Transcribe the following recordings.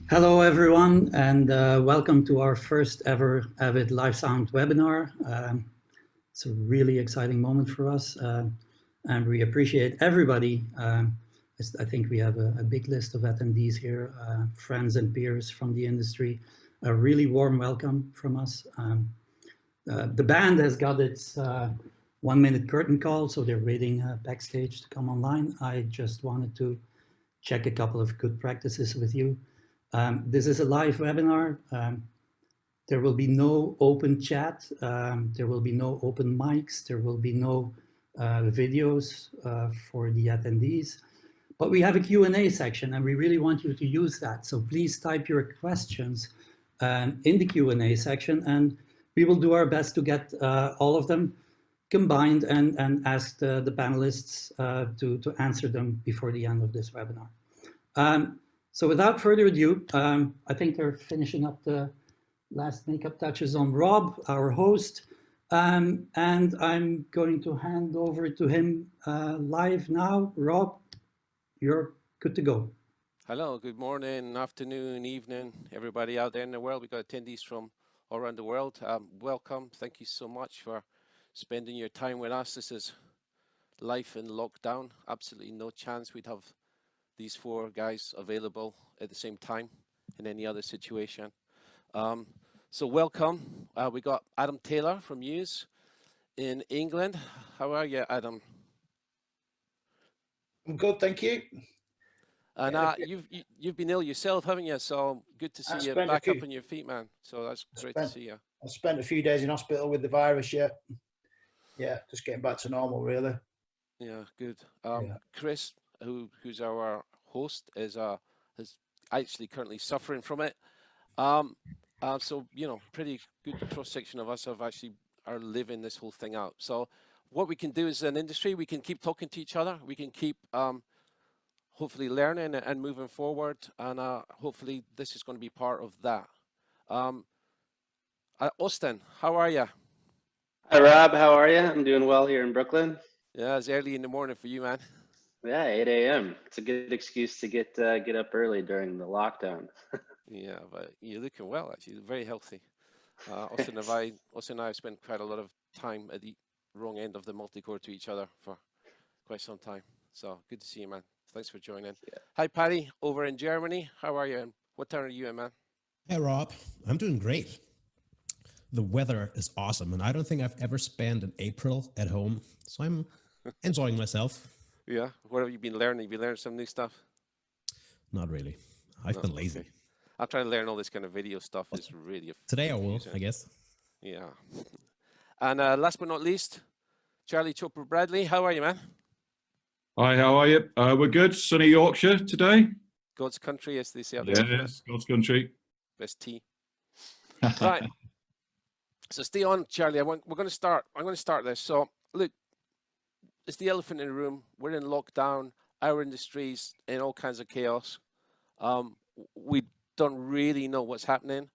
Hello, everyone, and welcome to our first ever Avid Live Sound webinar. It's a really exciting moment for us, and we appreciate everybody. I think we have a big list of attendees here, friends and peers from the industry. A really warm welcome from us. The band has got its 1-minute curtain call, so they're waiting backstage to come online. I just wanted to check a couple of good practices with you. This is a live webinar. There will be no open chat. There will be no open mics. There will be no videos for the attendees. But we have a Q&A section, and we really want you to use that. So please type your questions in the Q&A section, and we will do our best to get all of them combined and ask the panelists to answer them before the end of this webinar. So without further ado, I think they're finishing up the last makeup touches on Rob, our host, and I'm going to hand over to him live now. Rob, you're good to go. Hello, good morning, afternoon, evening, everybody out there in the world. We've got attendees from all around the world. Welcome. Thank you so much for spending your time with us. This is life in lockdown. Absolutely no chance we'd have these four guys available at the same time in any other situation. So welcome. We got Adam Taylor from Muse in England. How are you, Adam? I'm good, thank you. And you've been ill yourself, haven't you? So good to see you back up on your feet, man. So that's great to see you. I spent a few days in hospital with the virus, yeah, just getting back to normal, really. Yeah, good. Chris, who's our host, is actually currently suffering from it. So you know, pretty good cross section of us are living this whole thing out. So what we can do as an industry, we can keep talking to each other. We can keep hopefully learning and moving forward, and hopefully this is going to be part of that. Austin, how are you? Hi Rob, how are you? I'm doing well here in Brooklyn. Yeah, it's early in the morning for you, man. Yeah, 8 a.m. It's a good excuse to get up early during the lockdown. Yeah, but you're looking well, actually, very healthy. Austin and I have spent quite a lot of time at the wrong end of the multi-core to each other for quite some time. So good to see you, man. Thanks for joining. Yeah. Hi, Paddi, over in Germany. How are you? And what town are you in, man? Hey, Rob. I'm doing great. The weather is awesome, and I don't think I've ever spent an April at home, so I'm enjoying myself. Yeah. What have you been learning? Have you learned some new stuff? Not really. I've been lazy. Okay. I'm trying to learn all this kind of video stuff. It's really today I will, I guess. Yeah. And last but not least, Charlie Chopra Bradley. How are you, man? Hi, how are you? We're good. Sunny Yorkshire today. God's country, as they say out there. Yes, God's country. Best tea. Right. So stay on, Charlie. I'm going to start this. So look, it's the elephant in the room. We're in lockdown. Our industry's in all kinds of chaos. We don't really know what's happening.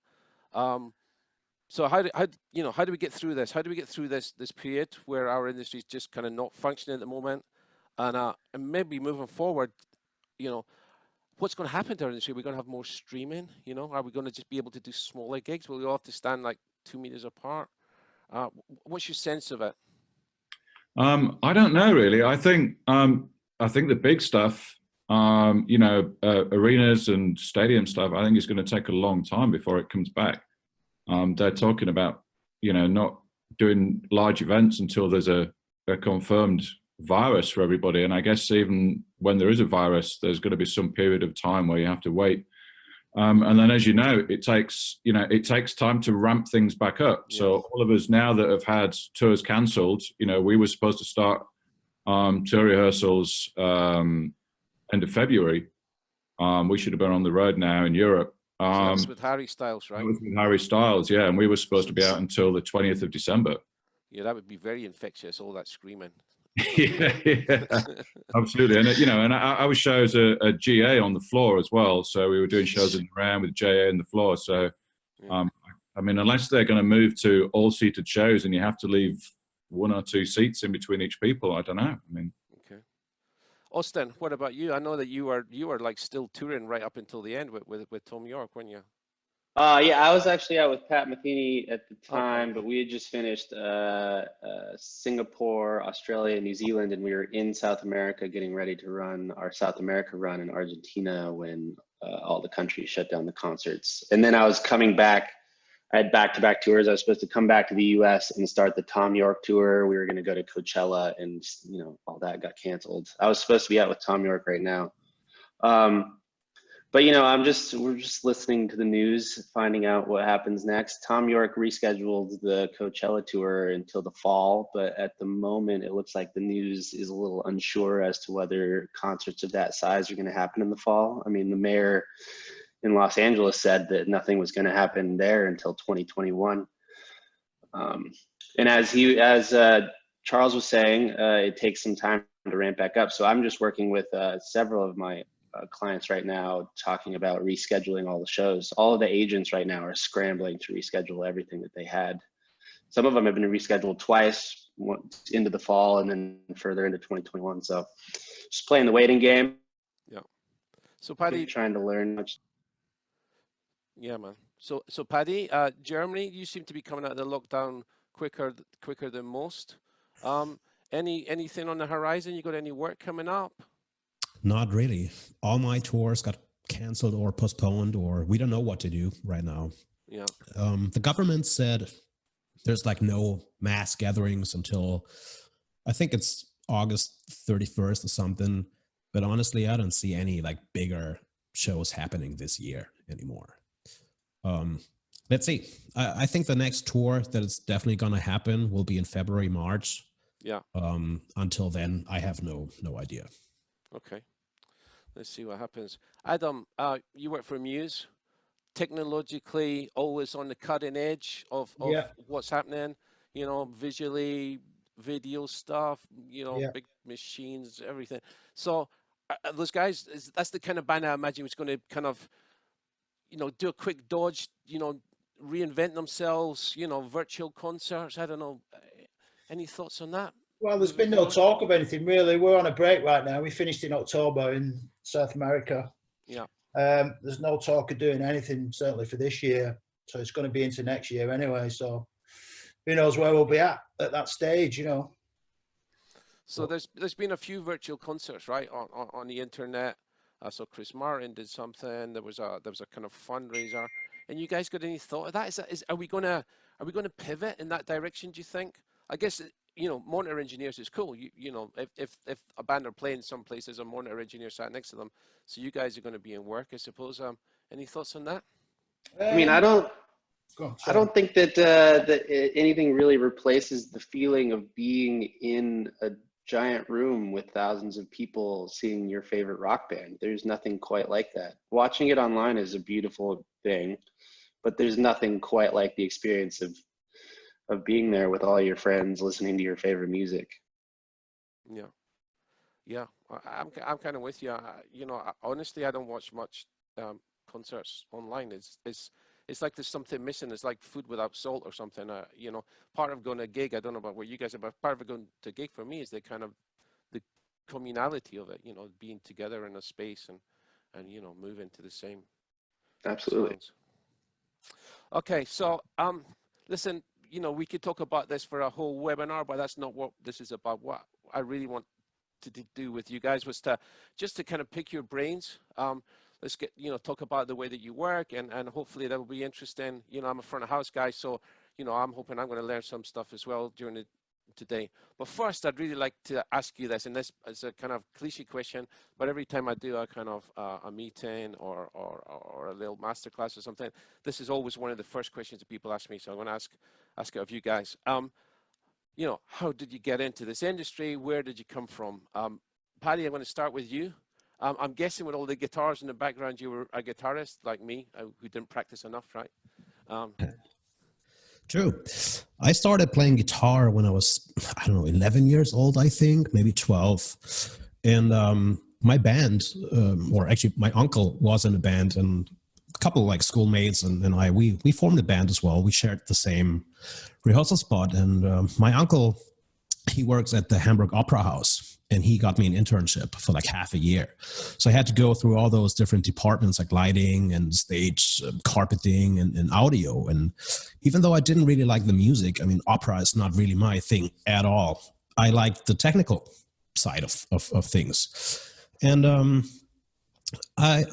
So how do we get through this? How do we get through this period where our industry is just kind of not functioning at the moment, and maybe moving forward, you know, what's going to happen to our industry? We're going to have more streaming. You know, are we going to just be able to do smaller gigs? Will we all have to stand like 2 meters apart? What's your sense of it? I don't know really. I think the big stuff, you know, arenas and stadium stuff, I think it's going to take a long time before it comes back. They're talking about, you know, not doing large events until there's a confirmed virus for everybody. And I guess even when there is a virus, there's going to be some period of time where you have to wait. And then, as you know, it takes time to ramp things back up. Yeah. So all of us now that have had tours cancelled, you know, we were supposed to start tour rehearsals end of February. We should have been on the road now in Europe. So that's with Harry Styles, right? With Harry Styles, yeah. And we were supposed to be out until the 20th of December. Yeah, that would be very infectious, all that screaming. yeah, absolutely. And you know, and I was shows a GA on the floor as well. So we were doing shows in the round with GA on the floor. So, I mean, unless they're going to move to all-seated shows and you have to leave 1 or 2 seats in between each people, I don't know. I mean, okay. Austin, what about you? I know that you were like still touring right up until the end with Thom Yorke, weren't you? Yeah, I was actually out with Pat Metheny at the time, Okay. but we had just finished Singapore, Australia, New Zealand, and we were in South America getting ready to run our South America run in Argentina when all the countries shut down the concerts. And then I was coming back. I had back-to-back tours. I was supposed to come back to the U.S. and start the Thom Yorke tour. We were going to go to Coachella, and all that got canceled. I was supposed to be out with Thom Yorke right now. But we're just listening to the news, finding out what happens next. Thom Yorke rescheduled the Coachella tour until the fall, but at the moment, it looks like the news is a little unsure as to whether concerts of that size are going to happen in the fall. I mean, the mayor in Los Angeles said that nothing was going to happen there until 2021. And as Charles was saying, it takes some time to ramp back up. So I'm just working with several of my clients right now, talking about rescheduling all the shows. All of the agents right now are scrambling to reschedule everything that they had. Some of them have been rescheduled twice, once into the fall and then further into 2021. So just playing the waiting game. Yeah. So Paddi, trying to learn much. Yeah, man. So Paddi, Germany, you seem to be coming out of the lockdown quicker than most. Anything on the horizon? You got any work coming up? Not really. All my tours got canceled or postponed, or we don't know what to do right now. Yeah. The government said there's like no mass gatherings until I think it's August 31st or something. But honestly, I don't see any like bigger shows happening this year anymore. Let's see. I think the next tour that is definitely going to happen will be in February, March. Yeah. Until then, I have no idea. Okay. Let's see what happens. Adam, you work for Muse, technologically always on the cutting edge of what's happening, visually, video stuff, big machines, everything. So those guys, that's the kind of band I imagine was going to kind of, do a quick dodge, reinvent themselves, virtual concerts. I don't know. Any thoughts on that? Well, there's been no talk of anything really. We're on a break right now. We finished in October in South America. Yeah. There's no talk of doing anything, certainly for this year. So it's going to be into next year anyway. So who knows where we'll be at that stage, So there's been a few virtual concerts, right, on the internet. So Chris Martin did something. There was a kind of fundraiser. And you guys got any thought of that? Are we gonna pivot in that direction? Do you think? I guess monitor engineers is cool. If a band are playing someplace, there's a monitor engineer sat next to them. So you guys are going to be in work, I suppose. Any thoughts on that? I mean, I don't think that that anything really replaces the feeling of being in a giant room with thousands of people seeing your favorite rock band. There's nothing quite like that. Watching it online is a beautiful thing, but there's nothing quite like the experience of being there with all your friends listening to your favorite music. Yeah, I'm kind of with you. Honestly, I don't watch much concerts online. It's like there's something missing. It's like food without salt or something. Part of going to a gig, I don't know about what you guys are, but part of going to a gig for me is the communality of it. Being together in a space and moving to the same. Absolutely. Sounds. Okay, so listen. We could talk about this for a whole webinar, but that's not what this is about. What I really want to do with you guys was to kind of pick your brains. Let's get, talk about the way that you work and hopefully that will be interesting. I'm a front of house guy, so, I'm hoping I'm going to learn some stuff as well during today. But first, I'd really like to ask you this, and this is a kind of cliche question, but every time I do a kind of a meeting or a little masterclass or something, this is always one of the first questions that people ask me. So I'm going to ask it of you guys. How did you get into this industry? Where did you come from? Paddi, I'm going to start with you. I'm guessing with all the guitars in the background, you were a guitarist like me, who didn't practice enough, right? True. I started playing guitar when I was, 11 years old, I think, maybe 12. And my band, or actually my uncle was in a band, and a couple like schoolmates and I, we formed a band as well. We shared the same rehearsal spot. And my uncle he works at the Hamburg Opera House, and he got me an internship for like half a year. So I had to go through all those different departments like lighting and stage, carpeting and audio. And even though I didn't really like the music, I mean, opera is not really my thing at all. I like the technical side of things. And I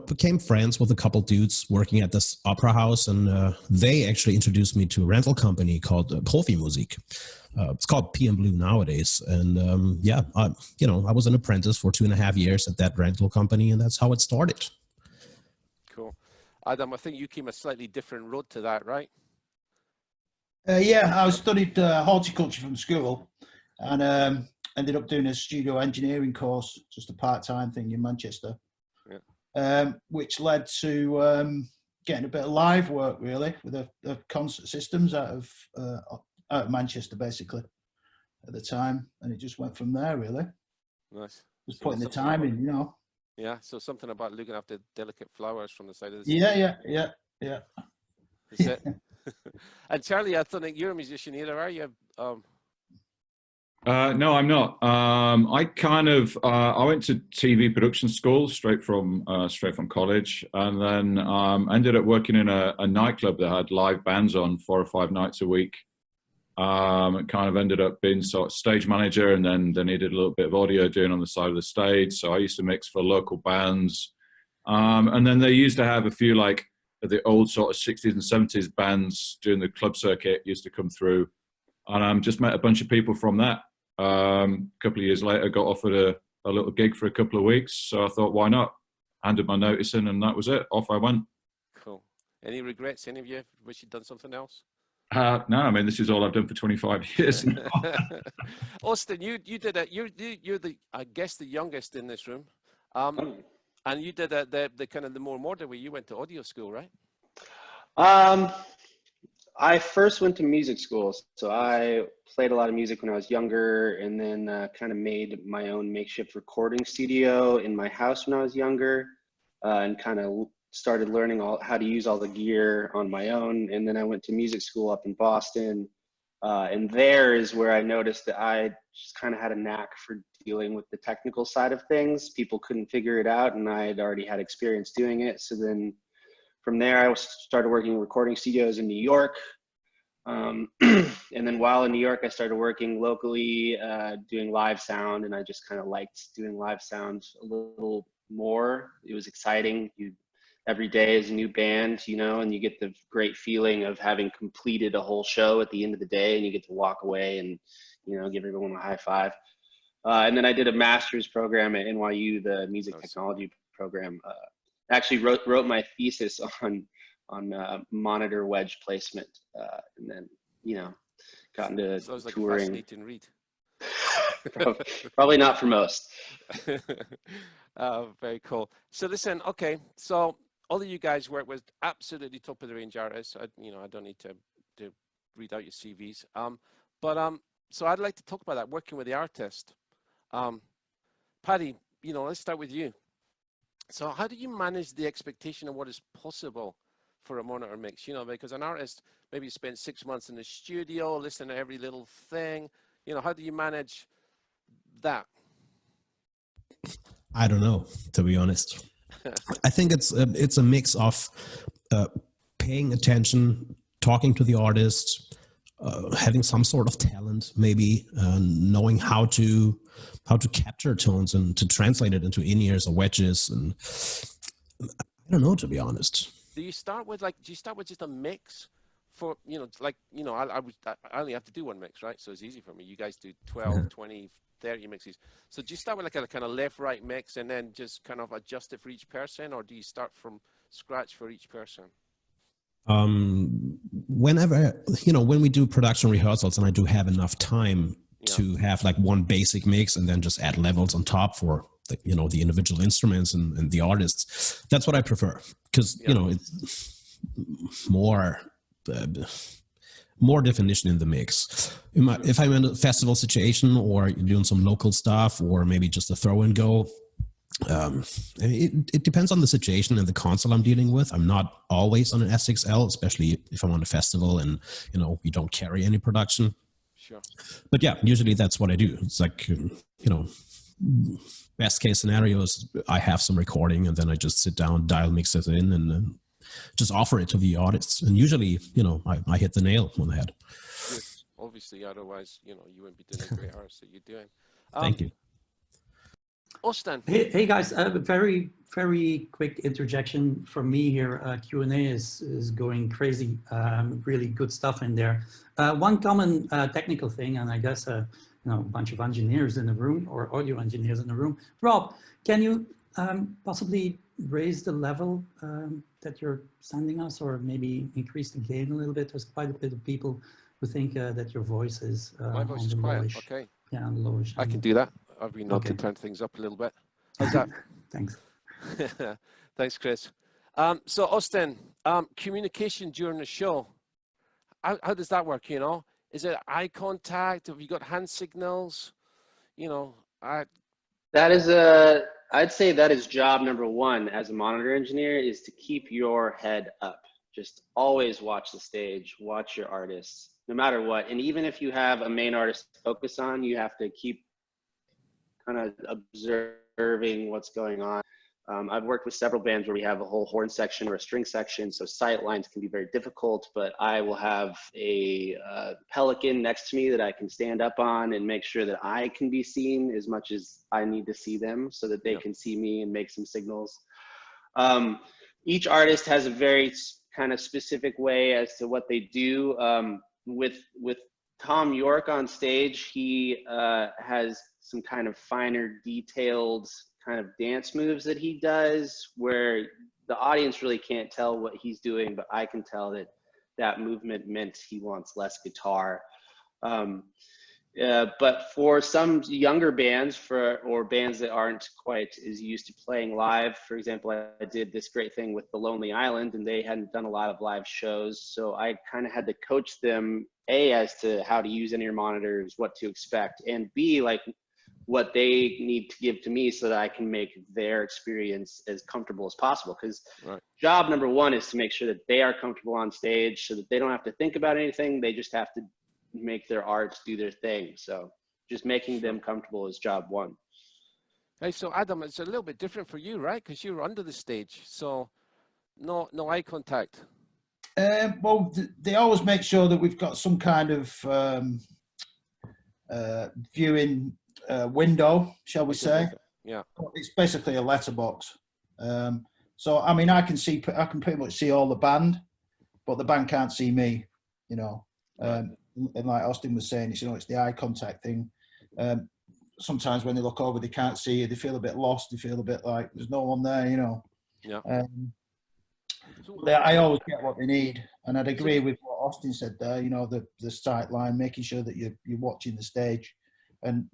became friends with a couple dudes working at this opera house, and they actually introduced me to a rental company called Profimusik. It's called PM Blue nowadays. And I was an apprentice for 2.5 years at that rental company, and that's how it started. Cool. Adam, I think you came a slightly different road to that, right? Yeah, I studied horticulture from school, and ended up doing a studio engineering course, just a part-time thing in Manchester, which led to getting a bit of live work, really, with the concert systems out of Manchester, basically, at the time, and it just went from there, really. Nice. Just putting the time in, you know. Yeah, so something about looking after delicate flowers from the side of the stage. Yeah. That's it. And Charlie, I don't think you're a musician either, are you? No, I'm not. I went to TV production school straight from college, and then ended up working in a nightclub that had live bands on 4 or 5 nights a week. It kind of ended up being sort of stage manager, and then they needed a little bit of audio doing on the side of the stage. So I used to mix for local bands, and then they used to have a few like the old sort of 60s and 70s bands doing the club circuit used to come through, and just met a bunch of people from that. A couple of years later, got offered a little gig for a couple of weeks. So I thought, why not? Handed my notice in, and that was it. Off I went. Cool. Any regrets? Any of you wish you'd done something else? No, I mean, this is all I've done for 25 years. Austin, you did it. You're the, I guess, the youngest in this room. And you did the kind of the more modern way. You went to audio school, right? I first went to music school, so I played a lot of music when I was younger, and then kind of made my own makeshift recording studio in my house when I was younger, and kind of started learning how to use all the gear on my own. And then I went to music school up in Boston, and there is where I noticed that I just kind of had a knack for dealing with the technical side of things. People couldn't figure it out, and I had already had experience doing it. So then from there, I started working in recording studios in New York. And then while in New York, I started working locally, doing live sound, and I just kind of liked doing live sound a little more. It was exciting. Every day is a new band, you know, and you get the great feeling of having completed a whole show at the end of the day, and you get to walk away and, you know, give everyone a high five. And then I did a master's program at NYU, the music technology program. Actually wrote my thesis on monitor wedge placement, and then, you know, got into sounds like touring. A fascinating read. Probably not for most. Very cool. So listen, okay, so all of you guys work with absolutely top of the range artists. I don't need to read out your CVs. So I'd like to talk about that, working with the artist. Paddi, you know, let's start with you. So how do you manage the expectation of what is possible for a monitor mix? You know, because an artist maybe spent 6 months in the studio, listening to every little thing. You know, how do you manage that? I don't know, to be honest. I think it's a mix of paying attention, talking to the artist, having some sort of talent, maybe knowing how to capture tones and to translate it into in-ears or wedges, and I don't know, to be honest. Do you start with just a mix for, you know, like, you know, I only have to do one mix, right? So it's easy for me. You guys do 12, 20, 30 mixes. So do you start with like a kind of left-right mix and then just kind of adjust it for each person, or do you start from scratch for each person? Whenever, you know, when we do production rehearsals and I do have enough time to have like one basic mix and then just add levels on top for the, you know, the individual instruments and the artists, that's what I prefer, because you know, it's more definition in the mix. If I'm in a festival situation or doing some local stuff or maybe just a throw and go, it depends on the situation and the console I'm dealing with. I'm not always on an SXL, especially if I'm on a festival and, you know, we don't carry any production. Sure. But yeah, usually that's what I do. It's like, best case scenario is I have some recording and then I just sit down, dial mix it in, and just offer it to the artists. And usually, I hit the nail on the head. Good. Obviously, otherwise, you wouldn't be doing a great artist that you're doing. Thank you. Austin. Hey guys, a very, very quick interjection from me here. Q&A is going crazy. Really good stuff in there. One common technical thing, and I guess a bunch of engineers in the room, or audio engineers in the room. Rob, can you possibly raise the level that you're sending us, or maybe increase the gain a little bit? There's quite a bit of people who think that your voice is my voice is quiet. Okay. Yeah, on the lowish. I can do that. I've been known to turn things up a little bit. How's that? Thanks. Thanks, Chris. So Austin, communication during the show. How does that work? Is it eye contact? Have you got hand signals? I'd say that is job number one as a monitor engineer, is to keep your head up. Just always watch the stage, watch your artists, no matter what. And even if you have a main artist to focus on, you have to keep kind of observing what's going on. I've worked with several bands where we have a whole horn section or a string section, so sight lines can be very difficult, but I will have a pelican next to me that I can stand up on and make sure that I can be seen as much as I need to see them, so that they can see me and make some signals. Each artist has a very kind of specific way as to what they do. With Thom Yorke on stage, he has some kind of finer detailed kind of dance moves that he does, where the audience really can't tell what he's doing, but I can tell that that movement meant he wants less guitar. But for some younger bands, or bands that aren't quite as used to playing live, for example, I did this great thing with The Lonely Island, and they hadn't done a lot of live shows, so I kind of had to coach them, A, as to how to use in-ear monitors, what to expect, and B, like what they need to give to me so that I can make their experience as comfortable as possible. Because job number one is to make sure that they are comfortable on stage, so that they don't have to think about anything. They just have to make their art, do their thing. So just making them comfortable is job one. Hey, so Adam, it's a little bit different for you, right? Because you're under the stage, so no eye contact. Well, they always make sure that we've got some kind of viewing window, shall we say? Yeah. It's basically a letterbox. So I mean, I can pretty much see all the band, but the band can't see me. And like Austin was saying, it's the eye contact thing. Sometimes when they look over, they can't see you. They feel a bit lost. They feel a bit like there's no one there. Yeah. I always get what they need, and I'd agree with what Austin said there. The sight line, making sure that you're watching the stage, and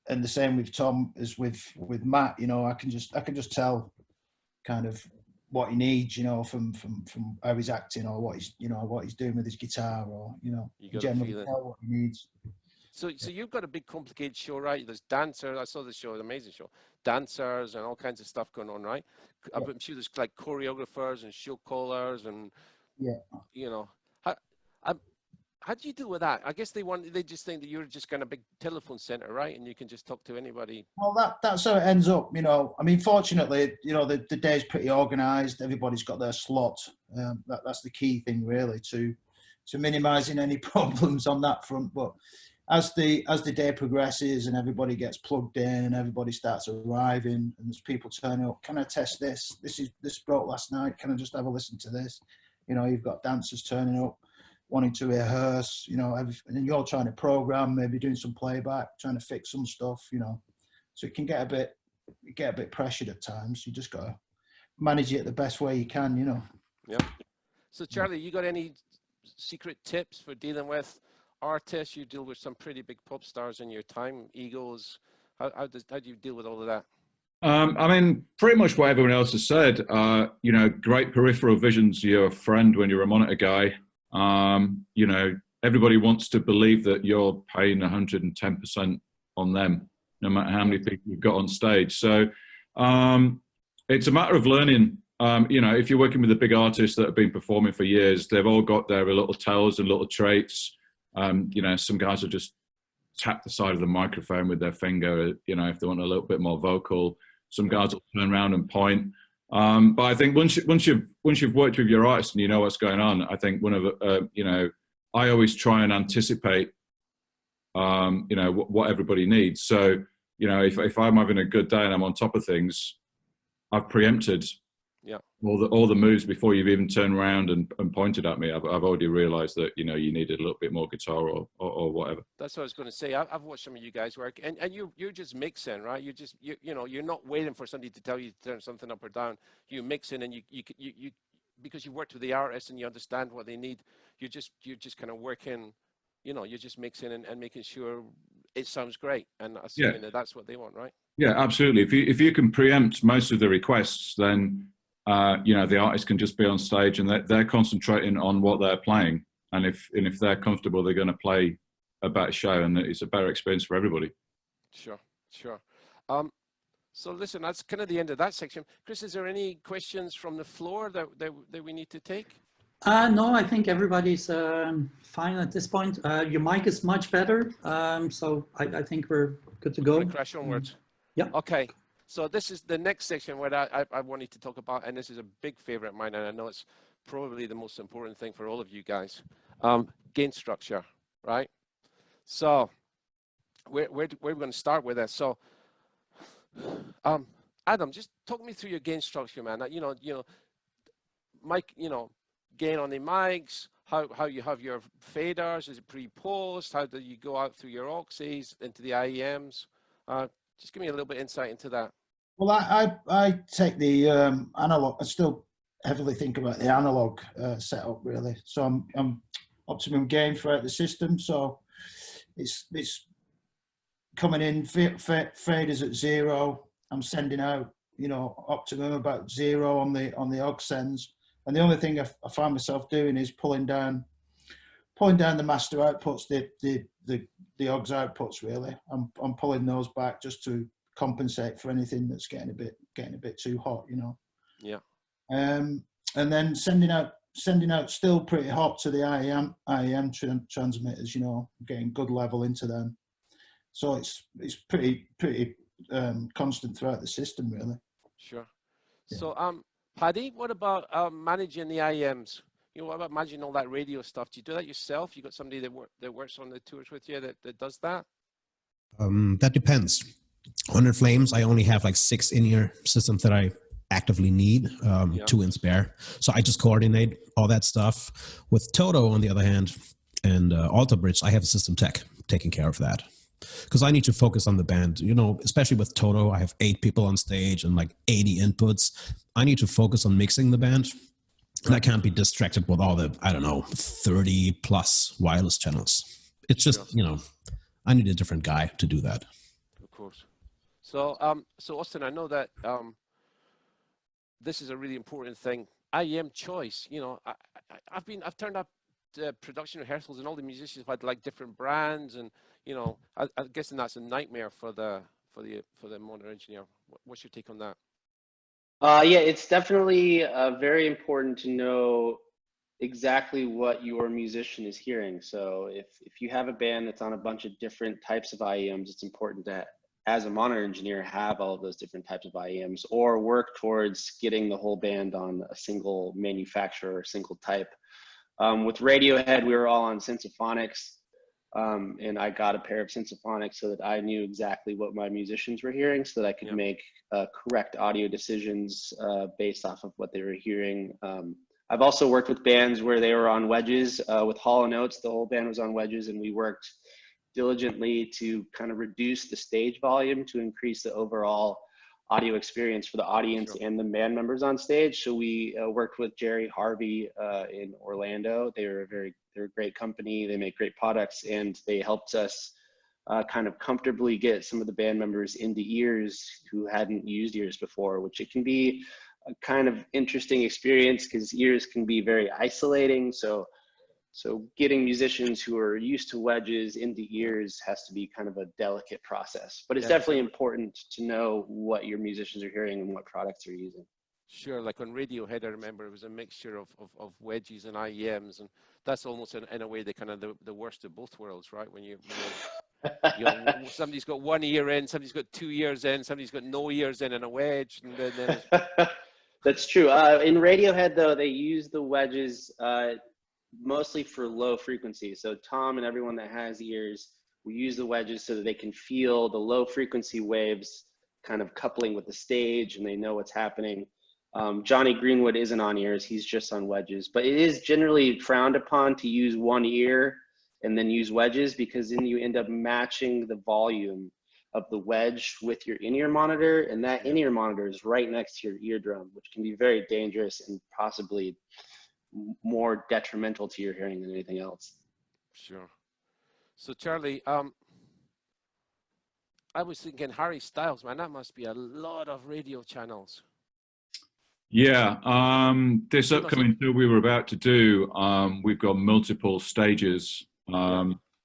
the same with Thom as with Matt. I can just tell kind of what he needs, from how he's acting, or what he's doing with his guitar, or generally tell what he needs. So you've got a big complicated show, right? There's dancers. I saw the show, an amazing show. Dancers and all kinds of stuff going on, right? Yeah. I'm sure there's like choreographers and show callers and how do you deal with that? I guess they just think that you're just kind of big telephone center, right? And you can just talk to anybody. Well, that's how it ends up, I mean, fortunately, the day's pretty organized. Everybody's got their slot. That's the key thing, really, to minimizing any problems on that front. But as the day progresses and everybody gets plugged in and everybody starts arriving and there's people turning up, can I test this? This broke last night. Can I just have a listen to this? You've got dancers turning up, wanting to rehearse, and then you're trying to program, maybe doing some playback, trying to fix some stuff, so it can get a bit pressured at times. You just got to manage it the best way you can, Yeah. So Charlie, you got any secret tips for dealing with artists? You deal with some pretty big pop stars in your time, egos. How do you deal with all of that? I mean, pretty much what everyone else has said. Great peripheral vision's your friend when you're a monitor guy. Everybody wants to believe that you're paying 110% on them, no matter how many people you've got on stage. So it's a matter of learning. If you're working with the big artists that have been performing for years, they've all got their little tells and little traits. Some guys are just tap the side of the microphone with their finger, you know, if they want a little bit more vocal. Some guys will turn around and point. But I think once you've worked with your artist and you know what's going on, I think one of you know, I always try and anticipate, you know, what everybody needs. So, you know, if I'm having a good day and I'm on top of things, I've preempted all the moves before you've even turned around and pointed at me. I've already realized that, you know, you needed a little bit more guitar or whatever. That's what I was going to say. I've watched some of you guys work, and you're just mixing, right? You know, you're not waiting for somebody to tell you to turn something up or down. You mix in, and you because you worked with the artist and you understand what they need. You're just kind of working, you know, you're just mixing and making sure it sounds great, and assuming that that's what they want, right? Yeah, absolutely. If you can preempt most of the requests, then you know, the artist can just be on stage and they're concentrating on what they're playing. And if they're comfortable, they're going to play a better show, and it's a better experience for everybody. Sure. So listen, that's kind of the end of that section. Chris, is there any questions from the floor that we need to take? No, I think everybody's fine at this point. Your mic is much better, so I think we're good to go. Crash onwards. Yeah. Okay. So this is the next section where I wanted to talk about, and this is a big favorite of mine, and I know it's probably the most important thing for all of you guys. Gain structure, right? So we're going to start with this. So Adam, just talk me through your gain structure, man. You know, mic, you know, gain on the mics, how you have your faders, is it pre-post? How do you go out through your auxes into the IEMs? Just give me a little bit of insight into that. Well, I take the analog. I still heavily think about the analog setup, really. So I'm optimum gain throughout the system. So it's coming in faders at 0. I'm sending out, you know, optimum about 0 on the aux sends. And the only thing I find myself doing is pulling down the master outputs, the aux outputs. Really, I'm pulling those back just to compensate for anything that's getting a bit too hot, you know. Yeah. And then sending out still pretty hot to the IEM transmitters, you know, getting good level into them. So it's pretty constant throughout the system, really. Sure. Yeah. So Paddi, what about managing the IEMs? You know, what about managing all that radio stuff? Do you do that yourself? You got somebody that works on the tours with you that does that? That depends. On In Flames, I only have like 6 in-ear systems that I actively need, 2 in spare. So I just coordinate all that stuff. With Toto, on the other hand, and Alter Bridge, I have a system tech taking care of that. Because I need to focus on the band, you know, especially with Toto, I have 8 people on stage and like 80 inputs. I need to focus on mixing the band. And I can't be distracted with all the, I don't know, 30 plus wireless channels. It's just, you know, I need a different guy to do that. Of course. So, so Austin, I know that this is a really important thing. IEM choice. You know, I've turned up production rehearsals, and all the musicians have had like different brands, and you know, I'm guessing that's a nightmare for the monitor engineer. What's your take on that? Yeah, it's definitely very important to know exactly what your musician is hearing. So if you have a band that's on a bunch of different types of IEMs, it's important to, as a monitor engineer, have all of those different types of IEMs, or work towards getting the whole band on a single manufacturer or single type. With Radiohead, we were all on Sensophonics, and I got a pair of Sensophonics so that I knew exactly what my musicians were hearing, so that I could make correct audio decisions based off of what they were hearing. I've also worked with bands where they were on wedges. With Hall & Oates, the whole band was on wedges, and we worked diligently to kind of reduce the stage volume to increase the overall audio experience for the audience and the band members on stage. So we worked with Jerry Harvey in Orlando. They're a great company. They make great products, and they helped us kind of comfortably get some of the band members into ears who hadn't used ears before, which it can be a kind of interesting experience because ears can be very isolating. So getting musicians who are used to wedges into ears has to be kind of a delicate process, but it's definitely important to know what your musicians are hearing and what products they're using. Sure, like on Radiohead, I remember it was a mixture of wedges and IEMs, and that's almost in a way the kind of the worst of both worlds, right? When you're You know, somebody's got 1 ear in, somebody's got 2 ears in, somebody's got no ears in and a wedge. And then That's true. In Radiohead, though, they use the wedges mostly for low frequency. So Thom and everyone that has ears will use the wedges so that they can feel the low frequency waves kind of coupling with the stage, and they know what's happening. Johnny Greenwood isn't on ears, he's just on wedges. But it is generally frowned upon to use 1 ear and then use wedges, because then you end up matching the volume of the wedge with your in-ear monitor, and that in-ear monitor is right next to your eardrum, which can be very dangerous and possibly more detrimental to your hearing than anything else. Sure. So Charlie, I was thinking Harry Styles, man, that must be a lot of radio channels. Yeah, this upcoming tour we were about to do, we've got multiple stages.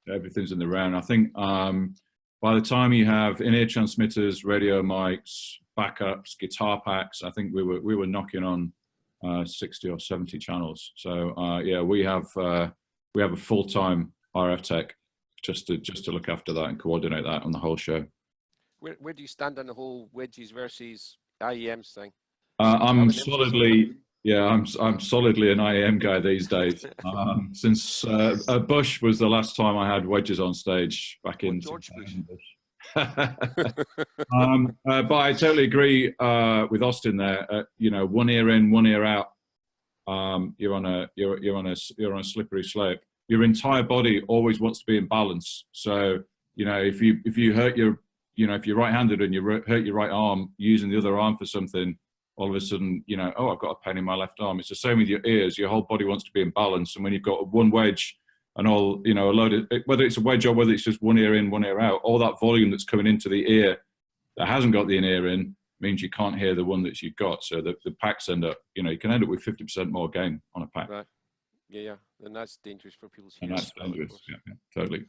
Everything's in the round. I think by the time you have in-ear transmitters, radio mics, backups, guitar packs, I think we were knocking on 60 or 70 channels. So yeah, we have a full-time RF tech just to look after that and coordinate that on the whole show. Where do you stand on the whole wedges versus IEMs thing? I'm solidly an IEM guy these days. Since Bush was the last time I had wedges on stage back in George Bush. But I totally agree with Austin there. You know, 1 ear in, 1 ear out. You're on a slippery slope. Your entire body always wants to be in balance. So you know, if you hurt your, you know, if you're right-handed and you hurt your right arm using the other arm for something, all of a sudden, you know, oh, I've got a pain in my left arm. It's the same with your ears. Your whole body wants to be in balance. And when you've got 1 wedge and all, you know, a load of, whether it's a wedge or whether it's just 1 ear in, 1 ear out, all that volume that's coming into the ear that hasn't got the in-ear in means you can't hear the one that you've got. So the packs end up, you know, you can end up with 50% more gain on a pack. Right. Yeah. And that's dangerous for people's hearing. And that's dangerous. Yeah, totally.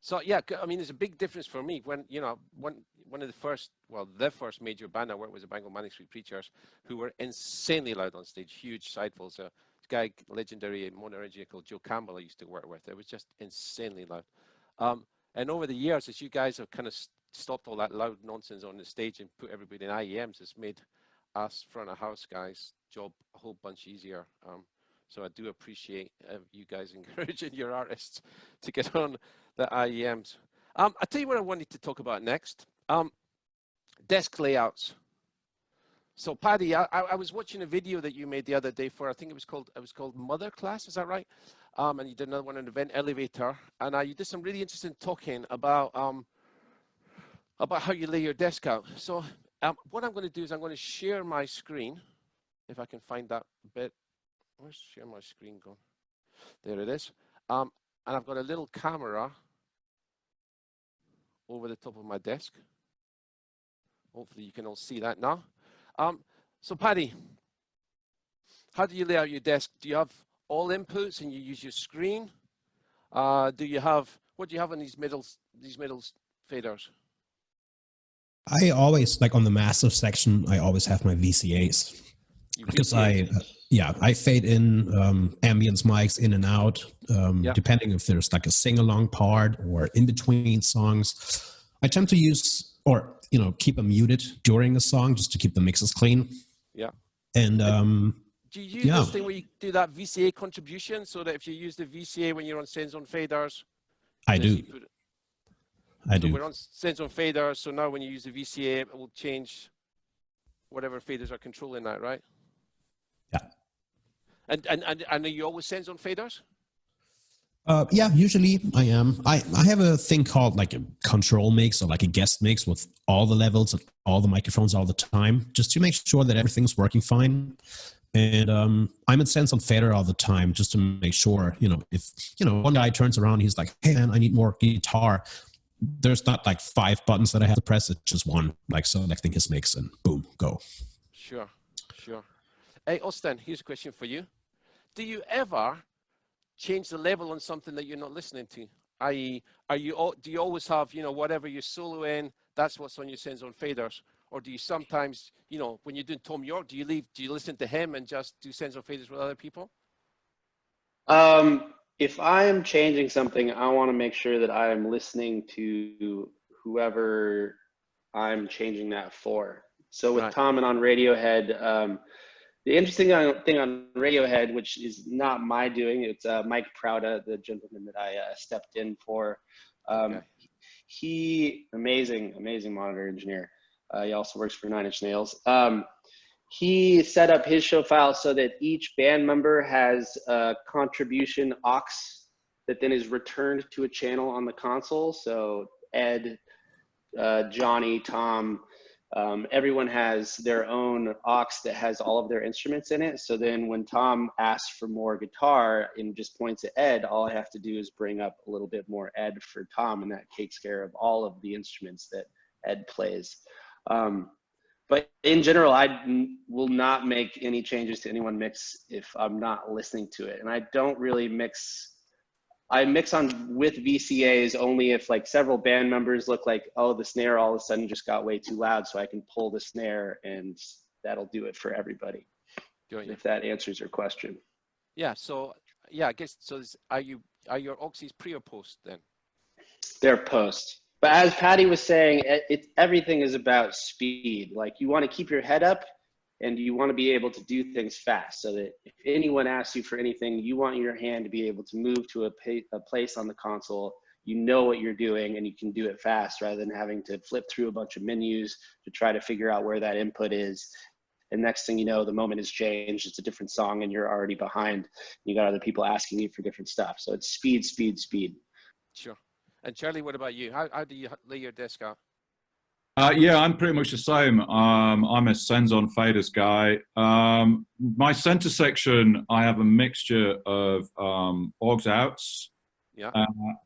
So yeah, I mean, there's a big difference for me when, you know, one of the first, well, the first major band I worked with was the Bangor Manic Street Preachers, who were insanely loud on stage, huge sidefulls. A guy, legendary mono engineer called Joe Campbell, I used to work with. It was just insanely loud. And over the years, as you guys have kind of stopped all that loud nonsense on the stage and put everybody in IEMs, it's made us front of house guys' job a whole bunch easier. So I do appreciate you guys encouraging your artists to get on the IEMs. I'll tell you what I wanted to talk about next. Desk layouts. So Paddi, I was watching a video that you made the other day for, I think it was called Mother Class, is that right? And you did another one on Event Elevator, and you did some really interesting talking about how you lay your desk out. So what I'm going to do is I'm going to share my screen, if I can find that bit. Where's share my screen gone? There it is. And I've got a little camera over the top of my desk. Hopefully you can all see that now. So Paddi, how do you lay out your desk? Do you have all inputs and you use your screen? What do you have on these middle faders? I always, like on the massive section, I always have my VCAs. Because I fade in ambience mics in and out, depending if there's like a sing-along part or in between songs. I tend to use, or, you know, keep them muted during a song just to keep the mixes clean. Yeah. And do you use this thing where you do that VCA contribution so that if you use the VCA when you're on Sends on Faders? I do. We're on Sends on Faders, so now when you use the VCA, it will change whatever faders are controlling that, right? Yeah. And are you always Sends on Faders? Yeah, usually I am. I have a thing called like a control mix or like a guest mix with all the levels and all the microphones all the time, just to make sure that everything's working fine. And I'm in Sends on Fader all the time just to make sure, you know, if, you know, one guy turns around, he's like, hey man, I need more guitar. There's not like 5 buttons that I have to press. It's just one, like selecting his mix and boom, go. Sure. Hey, Austin, here's a question for you. Do you ever change the level on something that you're not listening to? I.e., do you always have, you know, whatever you're soloing, that's what's on your Sends on Faders? Or do you sometimes, you know, when you're doing Thom Yorke, do you listen to him and just do Sends on Faders with other people? if I am changing something, I want to make sure that I am listening to whoever I'm changing that for. So with Thom and on Radiohead, the interesting thing on Radiohead, which is not my doing, it's Mike Prouda, the gentleman that I stepped in for. He, amazing monitor engineer. He also works for Nine Inch Nails. He set up his show file so that each band member has a contribution aux that then is returned to a channel on the console. So Ed, Johnny, Thom, everyone has their own aux that has all of their instruments in it. So then when Thom asks for more guitar and just points at Ed, all I have to do is bring up a little bit more Ed for Thom, and that takes care of all of the instruments that Ed plays. But in general, I will not make any changes to anyone's mix if I'm not listening to it. And I don't really mix. I mix on with VCAs only if like several band members look like, oh, the snare all of a sudden just got way too loud, so I can pull the snare and that'll do it for everybody. If that answers your question. Yeah. So yeah, I guess so. Are your auxes pre or post then? They're post. But as Paddi was saying, everything is about speed. Like you want to keep your head up and you want to be able to do things fast so that if anyone asks you for anything, you want your hand to be able to move to a place on the console. You know what you're doing and you can do it fast rather than having to flip through a bunch of menus to try to figure out where that input is. And next thing you know, the moment has changed. It's a different song and you're already behind. You got other people asking you for different stuff. So it's speed, speed, speed. Sure. And Charlie, what about you? How do you lay your desk out? Yeah, I'm pretty much the same. I'm a sends on faders guy. My center section, I have a mixture of aux outs,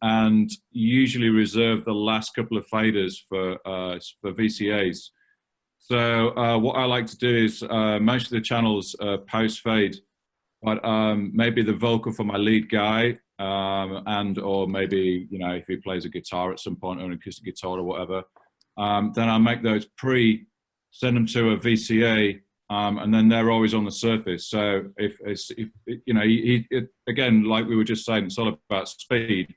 and usually reserve the last couple of faders for VCAs. So what I like to do is most of the channels post fade, but maybe the vocal for my lead guy. And or maybe, you know, if he plays a guitar at some point or an acoustic guitar or whatever, then I make those send them to a VCA, and then they're always on the surface. So if you know, again, like we were just saying, it's all about speed.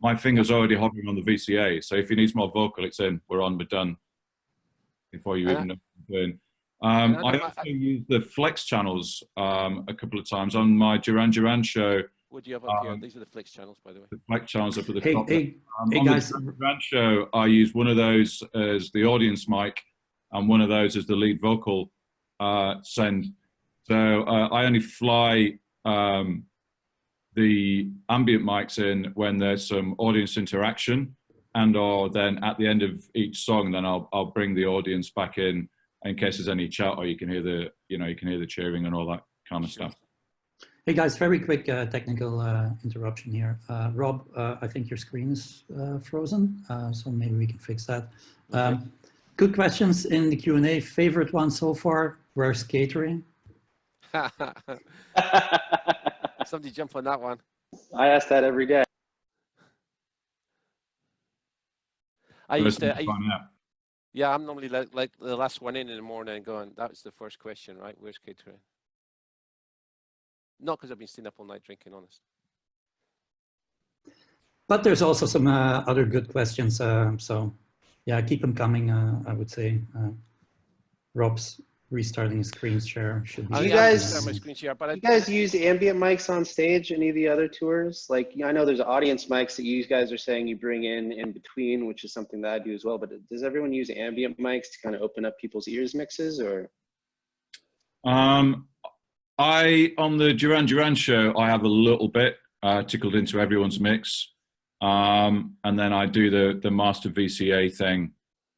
My finger's already hovering on the VCA. So if he needs more vocal, it's in, we're on, we're done before you even know what you're doing. I also use the flex channels a couple of times on my Duran show. What do you have up here? These are the flex channels, by the way. The flex channels up at the top. Hey on guys. The Duran show, I use one of those as the audience mic and one of those as the lead vocal send. So I only fly the ambient mics in when there's some audience interaction, and or then at the end of each song, then I'll bring the audience back in case there's any chat, or you can hear the cheering and all that kind of stuff. Hey guys, very quick technical interruption here. Rob, I think your screen is frozen, so maybe we can fix that. Good questions in the Q&A. Favorite one so far, where's catering? Somebody jump on that one. I ask that every day. Yeah, I'm normally like the last one in the morning going, that was the first question, right? Where's catering? Not because I've been staying up all night drinking, honest. But there's also some other good questions. So yeah, keep them coming, I would say. Rob's restarting his screen share. Should be you guys use ambient mics on stage, any of the other tours? Like, I know there's audience mics that you guys are saying you bring in between, which is something that I do as well. But does everyone use ambient mics to kind of open up people's ears mixes, or? On the Duran show, I have a little bit tickled into everyone's mix. And then I do the master VCA thing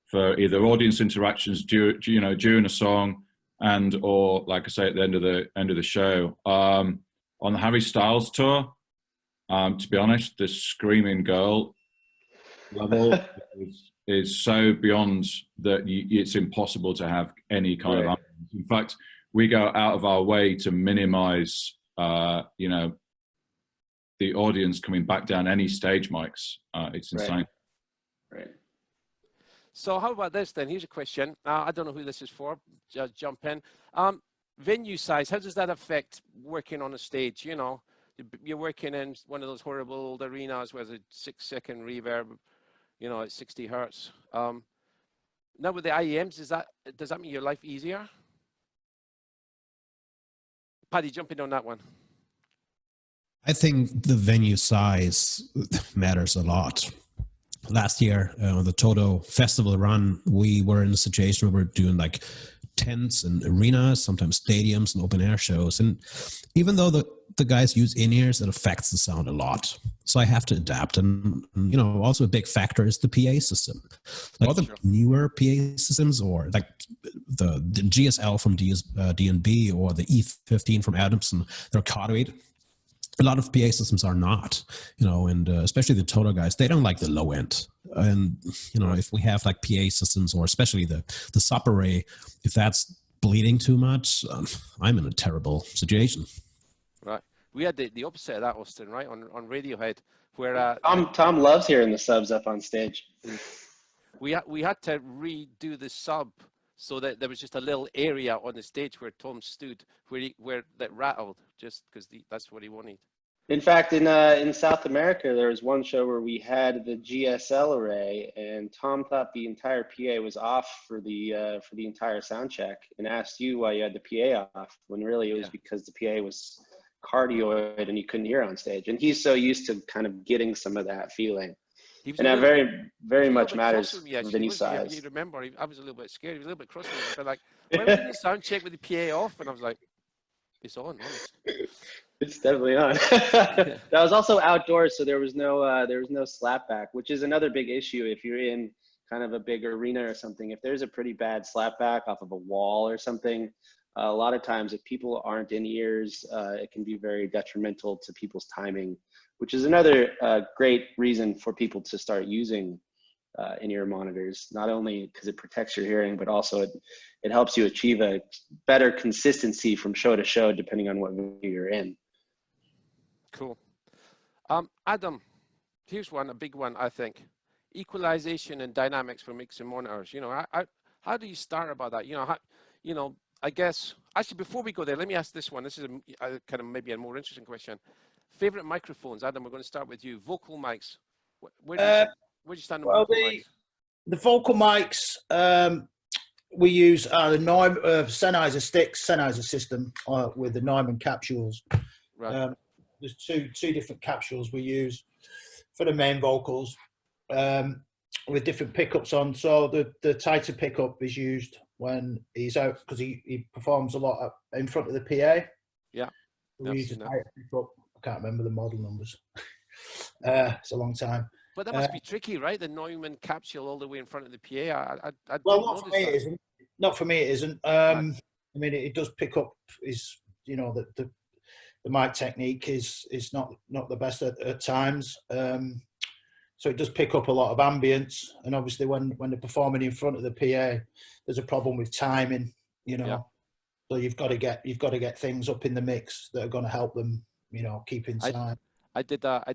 for either audience interactions during a song and or, like I say, at the end of the show. On the Harry Styles tour, to be honest, the Screaming Girl level is so beyond that it's impossible to have any kind of ambience. In fact, we go out of our way to minimize, the audience coming back down any stage mics. It's insane. Right. So how about this then? Here's a question. I don't know who this is for. Just jump in. Venue size, how does that affect working on a stage? You know, you're working in one of those horrible old arenas where there's a 6-second reverb, you know, at 60 hertz. Now with the IEMs, does that make your life easier? Paddy, jump in on that one. I think the venue size matters a lot. Last year, the Toto festival run, we were in a situation where we're doing like tents and arenas, sometimes stadiums and open air shows. And even though the guys use in-ears, it affects the sound a lot. So I have to adapt. And you know, also a big factor is the PA system. Like all the newer PA systems, or like the GSL from D&B or the E15 from Adamson, they're caught-weight. A lot of PA systems are not, you know, and especially the Toto guys, they don't like the low end. And, you know, if we have like PA systems, or especially the sub array, if that's bleeding too much, I'm in a terrible situation. Right. We had the opposite of that, Austin, right, on Radiohead, where Thom loves hearing the subs up on stage. We had to redo the sub so that there was just a little area on the stage where Thom stood, where that rattled, just because that's what he wanted. In fact, in South America, there was one show where we had the GSL array, and Thom thought the entire PA was off for the entire sound check, and asked you why you had the PA off, when really it was because the PA was cardioid and you couldn't hear on stage. And he's so used to kind of getting some of that feeling. And that very much matters for venue size. You remember, I was a little bit scared. He was a little bit cross with me, but like, why would you sound check with the PA off? And I was like, it's on, honest. It's definitely on. That was also outdoors, so there was no slapback, which is another big issue if you're in kind of a big arena or something. If there's a pretty bad slapback off of a wall or something, a lot of times if people aren't in ears, it can be very detrimental to people's timing, which is another great reason for people to start using in-ear monitors, not only because it protects your hearing, but also it helps you achieve a better consistency from show to show, depending on what venue you're in. Cool. Adam, here's a big one, I think. Equalization and dynamics for mixing monitors. You know, how do you start about that? You know, I guess, actually, before we go there, let me ask this one. This is a kind of maybe a more interesting question. Favorite microphones, Adam, we're going to start with you. Vocal mics. Where do you stand on vocal mics? The vocal mics, we use the Sennheiser sticks, Sennheiser system with the Neumann capsules. Right. There's two different capsules we use for the main vocals with different pickups on. So the tighter pickup is used when he's out, because he performs a lot in front of the PA. Yeah. We use a tighter pickup. I can't remember the model numbers. It's a long time. But that must be tricky, right? The Neumann capsule all the way in front of the PA. Well, not for me it isn't. Not for me it isn't. Right. I mean, it does pick up. You know, the mic technique is not the best at times. So it does pick up a lot of ambience, and obviously when they're performing in front of the PA, there's a problem with timing. You know, yeah. So you've got to get things up in the mix that are going to help them. You know, keep inside. I did a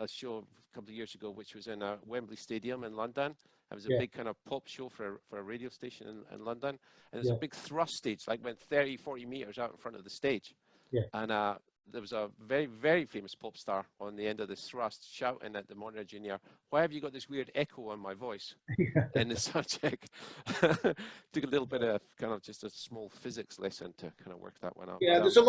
show a couple of years ago, which was in Wembley Stadium in London. It was a big kind of pop show for a radio station in London. And there's a big thrust stage, like went 30, 40 meters out in front of the stage. Yeah. And there was a very, very famous pop star on the end of this thrust shouting at the monitor engineer, "Why have you got this weird echo on my voice?" in the sound check. Took a little bit of kind of just a small physics lesson to kind of work that one out. Yeah, there's a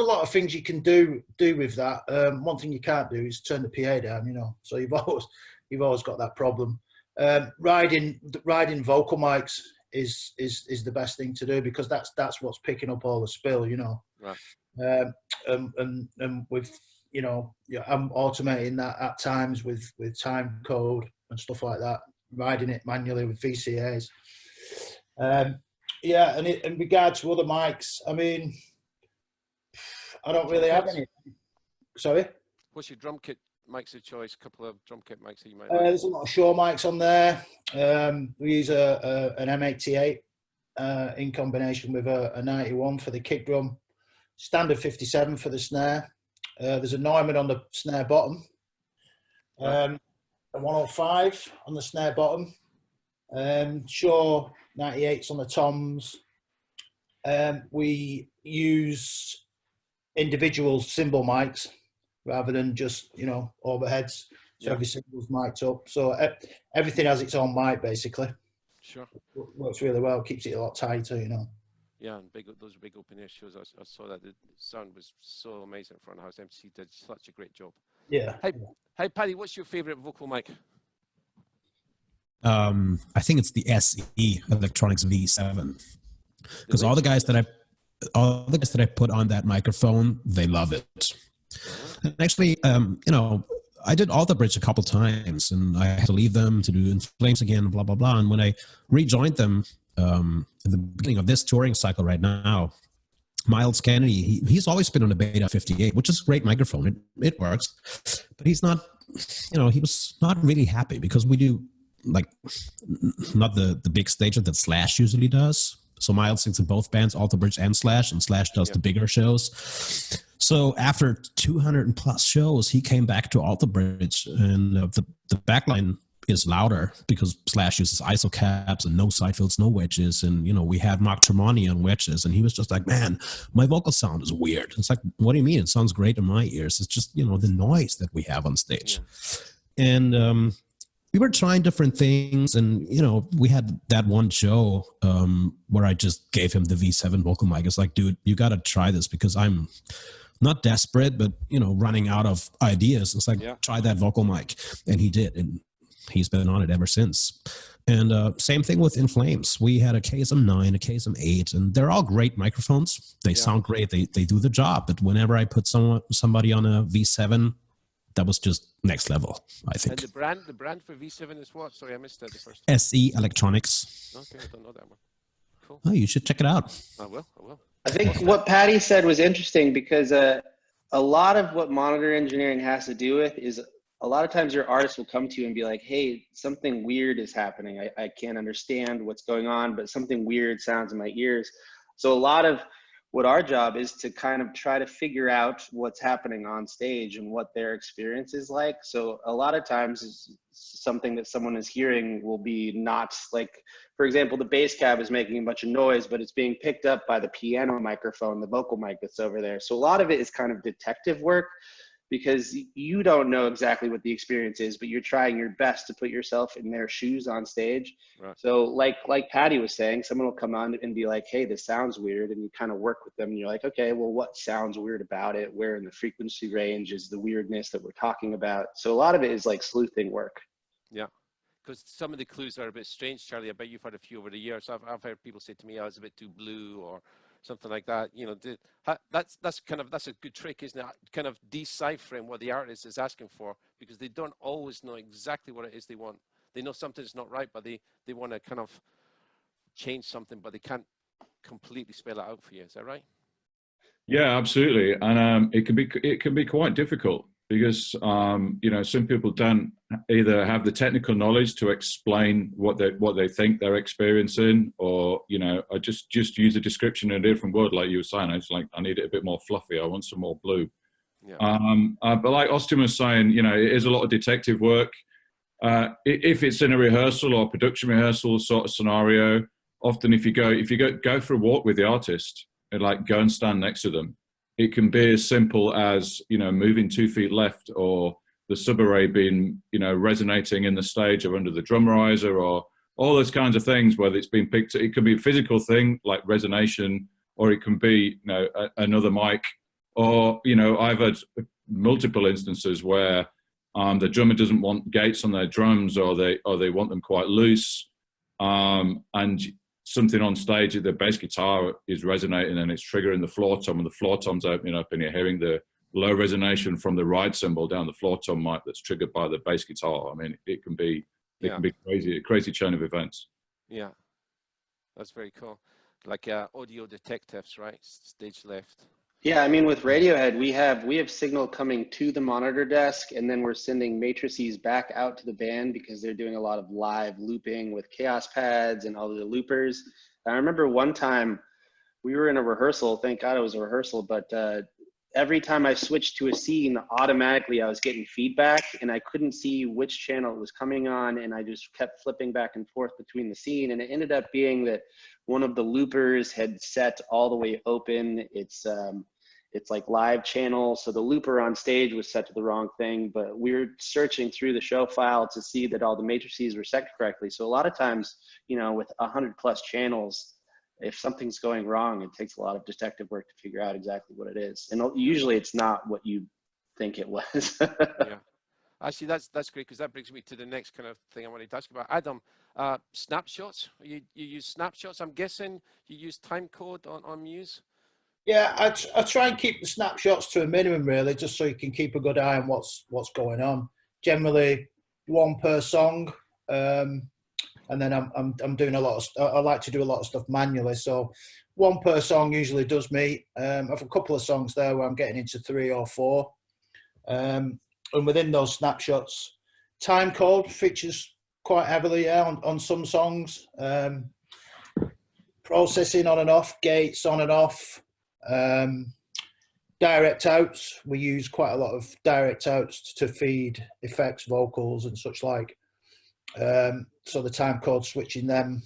lot of things you can do with that. One thing you can't do is turn the PA down, you know. So you've always got that problem. Riding vocal mics is the best thing to do, because that's what's picking up all the spill, you know. Right. And with, you know, I'm automating that at times with time code and stuff like that, riding it manually with VCAs. And in regard to other mics, I mean, I don't really have any. Sorry? What's your drum kit mics of choice? A couple of drum kit mics that you might there's a lot of Shure mics on there. We use an M88 in combination with a 91 for the kick drum. Standard 57 for the snare. There's a Neumann on the snare bottom. A 105 on the snare bottom. Shure 98s on the toms. We use individual cymbal mics rather than just, you know, overheads. So Yeah. every cymbal's mic'd up. So everything has its own mic, basically. Sure. Works really well, keeps it a lot tighter, you know. Yeah, and those big open air shows, I saw that the sound was so amazing front of house. MC did such a great job. Yeah. Hey, Paddy, what's your favorite vocal mic? I think it's the SE Electronics V7, because all the guys that I put on that microphone, they love it. And actually, you know, I did Alter Bridge a couple times, and I had to leave them to do In Flames again, blah blah blah. And when I rejoined them at the beginning of this touring cycle right now, Miles Kennedy, he's always been on a Beta 58, which is a great microphone. It works, but he's not, you know, he was not really happy because we do like not the big stage that Slash usually does. So Miles sings in both bands, Alter Bridge and Slash does the bigger shows. So after 200 plus shows, he came back to Alter Bridge, and the backline is louder because Slash uses ISO caps and no side fills, no wedges. And, you know, we had Mark Tremonti on wedges, and he was just like, man, my vocal sound is weird. It's like, what do you mean? It sounds great in my ears. It's just, you know, the noise that we have on stage. Yeah. And we were trying different things, and, you know, we had that one show where I just gave him the V7 vocal mic. It's like, dude, you got to try this because I'm not desperate, but, you know, running out of ideas. It's like, try that vocal mic. And he did. And he's been on it ever since. And same thing with In Flames. We had a KSM-9, a KSM-8, and they're all great microphones. They sound great. They do the job. But whenever I put somebody on a V7, that was just next level, I think. And the brand for V7 is what? Sorry, I missed that the first time. SE Electronics. Okay, I don't know that one. Cool. Oh, you should check it out. I will. I think what Paddy said was interesting because a lot of what monitor engineering has to do with is a lot of times your artist will come to you and be like, hey, something weird is happening. I can't understand what's going on, but something weird sounds in my ears. So a lot of what our job is to kind of try to figure out what's happening on stage and what their experience is like. So a lot of times something that someone is hearing will be not like, for example, the bass cab is making a bunch of noise, but it's being picked up by the piano microphone, the vocal mic that's over there. So a lot of it is kind of detective work because you don't know exactly what the experience is, but you're trying your best to put yourself in their shoes on stage. Right. So like Paddy was saying, someone will come on and be like, hey, this sounds weird. And you kind of work with them and you're like, okay, well, what sounds weird about it? Where in the frequency range is the weirdness that we're talking about? So a lot of it is like sleuthing work. Yeah. Because some of the clues are a bit strange, Charlie. I bet you've had a few over the years. I've heard people say to me, I was a bit too blue or something like that. You know, that's a good trick, isn't it? Kind of deciphering what the artist is asking for, because they don't always know exactly what it is they want. They know something's not right, but they want to kind of change something, but they can't completely spell it out for you. Is that right? Yeah, absolutely. And it can be quite difficult because you know, some people don't either have the technical knowledge to explain what they think they're experiencing, or, you know, I just use a description in a different word, like you were saying. It's like, I need it a bit more fluffy. I want some more blue. Yeah. But like Austin was saying, you know, it is a lot of detective work. If it's in a rehearsal or production rehearsal sort of scenario, often if you go for a walk with the artist and like go and stand next to them, it can be as simple as, you know, moving 2 feet left, or the subarray being, you know, resonating in the stage or under the drum riser, or all those kinds of things, whether it's being picked. It can be a physical thing like resonation, or it can be, you know, another mic, or, you know, I've had multiple instances where the drummer doesn't want gates on their drums, or they want them quite loose, and something on stage, the bass guitar is resonating and it's triggering the floor tom, and the floor tom's opening up, and you're hearing the low resonation from the ride cymbal down the floor tom mic that's triggered by the bass guitar. I mean, it can be crazy, a crazy chain of events. Yeah, that's very cool. Like audio detectives, right? Stage left. Yeah, I mean, with Radiohead, we have signal coming to the monitor desk, and then we're sending matrices back out to the band because they're doing a lot of live looping with chaos pads and all the loopers. And I remember one time we were in a rehearsal, thank God it was a rehearsal, but every time I switched to a scene, automatically I was getting feedback and I couldn't see which channel it was coming on, and I just kept flipping back and forth between the scene, and it ended up being that one of the loopers had set all the way open it's like live channel. So the looper on stage was set to the wrong thing, but we were searching through the show file to see that all the matrices were set correctly. So a lot of times, you know, with 100+ channels, if something's going wrong, it takes a lot of detective work to figure out exactly what it is. And usually it's not what you think it was. Yeah. Actually, that's great, because that brings me to the next kind of thing I wanted to ask about. Adam, snapshots. You use snapshots. I'm guessing you use time code on Muse. Yeah, I try and keep the snapshots to a minimum, really, just so you can keep a good eye on what's going on. Generally, one per song, and then I'm doing a lot of. I like to do a lot of stuff manually, so one per song usually does me. I have a couple of songs there where I'm getting into 3 or 4. And within those snapshots, time code features quite heavily on some songs. Processing on and off, gates on and off, direct outs. We use quite a lot of direct outs to feed effects, vocals and such like. So the time code switching them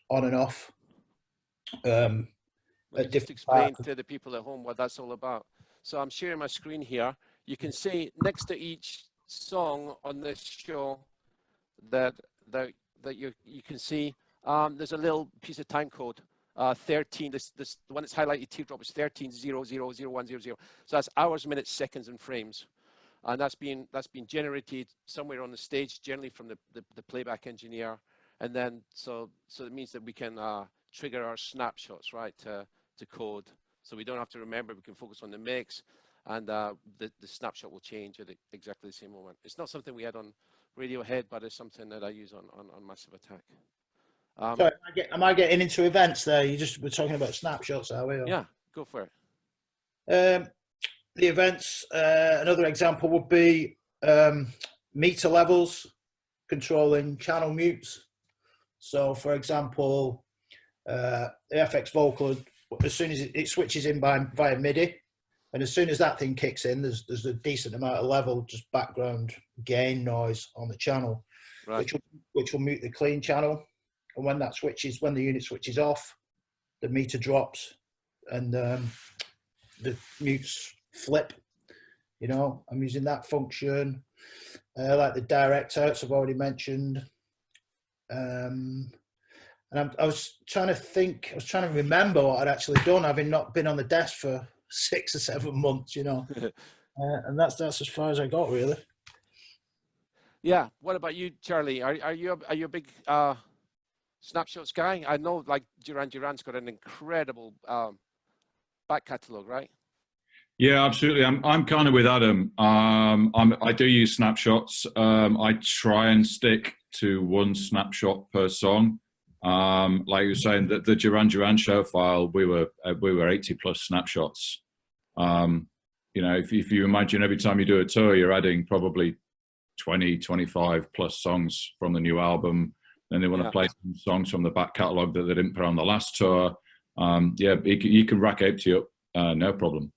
on and off. Just explain to the people at home what that's all about. So I'm sharing my screen here. You can see next to each song on this show that you can see there's a little piece of time code. 13. The one that's highlighted teardrop is 13:00:01:00. So that's hours, minutes, seconds, and frames, and that's been generated somewhere on the stage, generally from the playback engineer, and then so it means that we can trigger our snapshots, right, to code, so we don't have to remember. We can focus on the mix, and the snapshot will change at exactly the same moment. It's not something we had on Radiohead, but it's something that I use on Massive Attack. Sorry, am I getting into events there? We're talking about snapshots, are we? Or? Yeah, go for it. The events, another example would be meter levels, controlling channel mutes. So, for example, the FX vocal, as soon as it switches in via MIDI, and as soon as that thing kicks in, there's a decent amount of level, just background gain noise on the channel, right, which will mute the clean channel. And when the unit switches off, the meter drops and the mutes flip. You know, I'm using that function. Like the direct outs I've already mentioned. And I was trying to remember what I'd actually done, having not been on the desk for 6 or 7 months, you know. And that's as far as I got, really. Yeah. What about you, Charlie? Are you a big snapshots guy? I know, like Duran's got an incredible back catalogue, right? Yeah, absolutely. I'm kind of with Adam. I do use snapshots. I try and stick to one snapshot per song. Like you were saying, that the Duran show file, we were 80+ snapshots. You know, if you imagine every time you do a tour, you're adding probably 20, 25+ songs from the new album. Then they want to play some songs from the back catalogue that they didn't put on the last tour. Yeah, you can rack 80 up, no problem.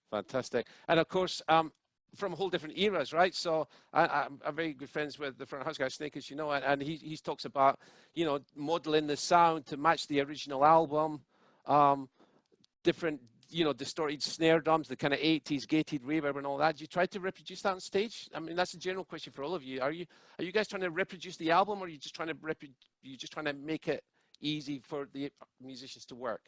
Fantastic. And of course, from whole different eras, right? So I'm very good friends with the front house guy, Snake, as you know, and he talks about, you know, modeling the sound to match the original album, different, you know, distorted snare drums, the kind of 80s gated reverb and all that. Do you try to reproduce that on stage? I mean, that's a general question for all of you. Are you guys trying to reproduce the album, or are you just trying to make it easy for the musicians to work?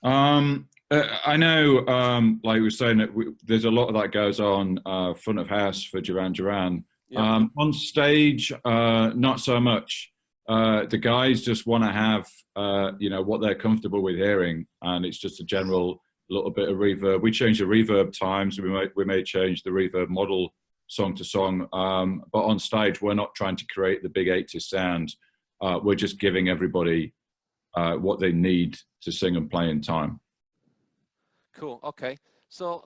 I know, like we were saying, that there's a lot of that goes on front of house for Duran. Yeah. On stage, not so much. The guys just want to have, you know, what they're comfortable with hearing, and it's just a general little bit of reverb. We change the reverb times. We may change the reverb model song to song, but on stage, we're not trying to create the big 80s sound. We're just giving everybody what they need to sing and play in time. Cool. Okay. So,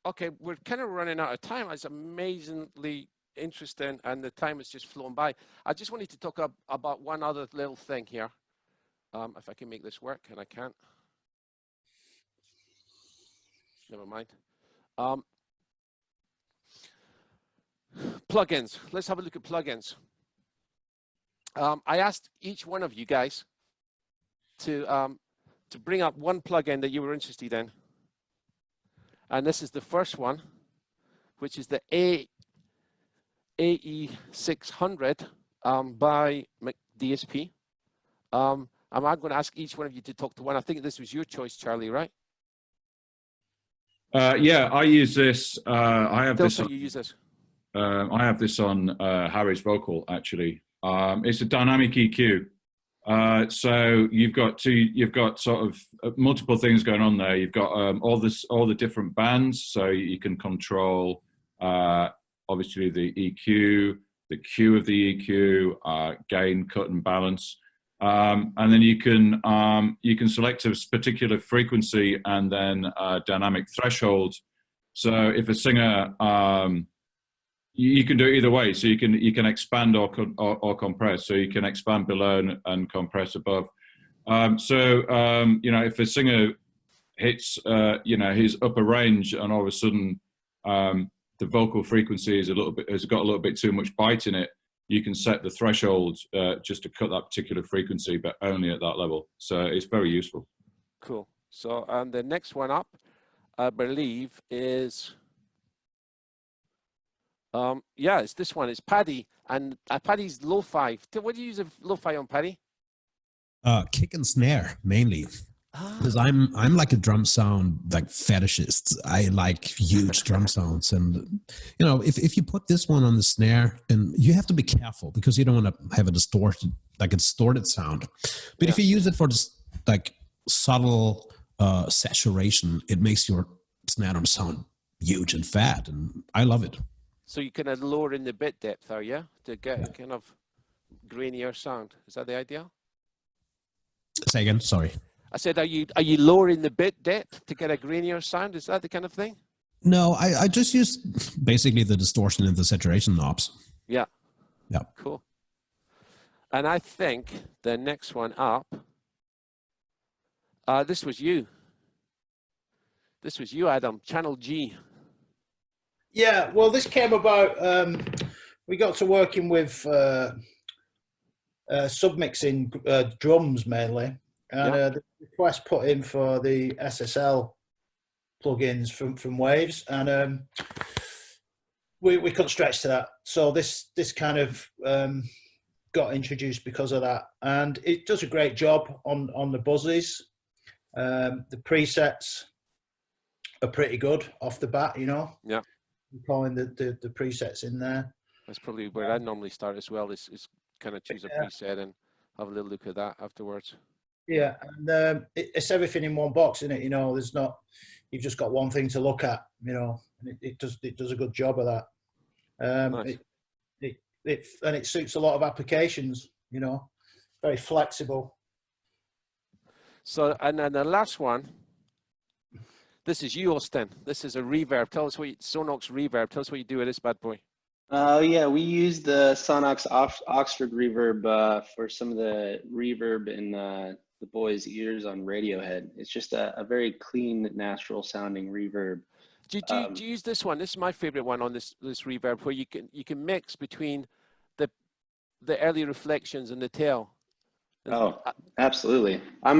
okay, we're kind of running out of time. It's amazingly interesting, and the time has just flown by. I just wanted to talk about one other little thing here. If I can make this work, and I can't. Never mind. Plugins. Let's have a look at plugins. I asked each one of you guys to bring up one plugin that you were interested in. And this is the first one, which is the AE600 by DSP. I'm going to ask each one of you to talk to one. I think this was your choice, Charlie, right? Yeah, I use this. I have this. You use this. I have this on Harry's vocal, actually. It's a dynamic EQ. So you've got sort of multiple things going on there. You've got all the different bands, so you can control obviously the EQ, the Q of the EQ, gain, cut, and balance, and then you can select a particular frequency and then dynamic threshold. So if a singer you can do it either way. So you can expand or compress. So you can expand below and compress above. If a singer hits his upper range and all of a sudden the vocal frequency has got a little bit too much bite in it, you can set the threshold just to cut that particular frequency, but only at that level. So it's very useful. Cool. So the next one up, I believe, is. It's this one. It's Paddi, and Paddi's lo-fi. What do you use of lo-fi on, Paddi? Kick and snare mainly, because I'm like a drum sound like fetishist. I like huge drum sounds, and if you put this one on the snare, and you have to be careful because you don't want to have a distorted sound. But if you use it for this like subtle saturation, it makes your snare drum sound huge and fat, and I love it. So you kind of lower in the bit depth, are you, to get a kind of grainier sound? Is that the idea? Say again, sorry. I said, are you lowering the bit depth to get a grainier sound? Is that the kind of thing? No, I just use basically the distortion and the saturation knobs. Yeah. Yeah. Cool. And I think the next one up, this was you. This was you, Adam, Channel G. Yeah, well, this came about, we got to working with submixing drums mainly, and the request put in for the SSL plugins from Waves, and we couldn't stretch to that. So this kind of got introduced because of that, and it does a great job on the buzzes. The presets are pretty good off the bat, Yeah. Calling the presets in there. That's probably where I normally start as well, is kind of choose a preset and have a little look at that afterwards. Yeah, and it's everything in one box, isn't it? There's not, you've just got one thing to look at, and it does a good job of that. Nice. It suits a lot of applications, very flexible. So, and then the last one, this is you, Austin. This is a reverb. Tell us Sonox reverb. Tell us what you do with this bad boy. Yeah, we use the Sonox Oxford reverb for some of the reverb in the boys' ears on Radiohead. It's just a very clean, natural sounding reverb. Do you use this one? This is my favorite one on this reverb, where you can mix between the early reflections and the tail. Oh, absolutely. I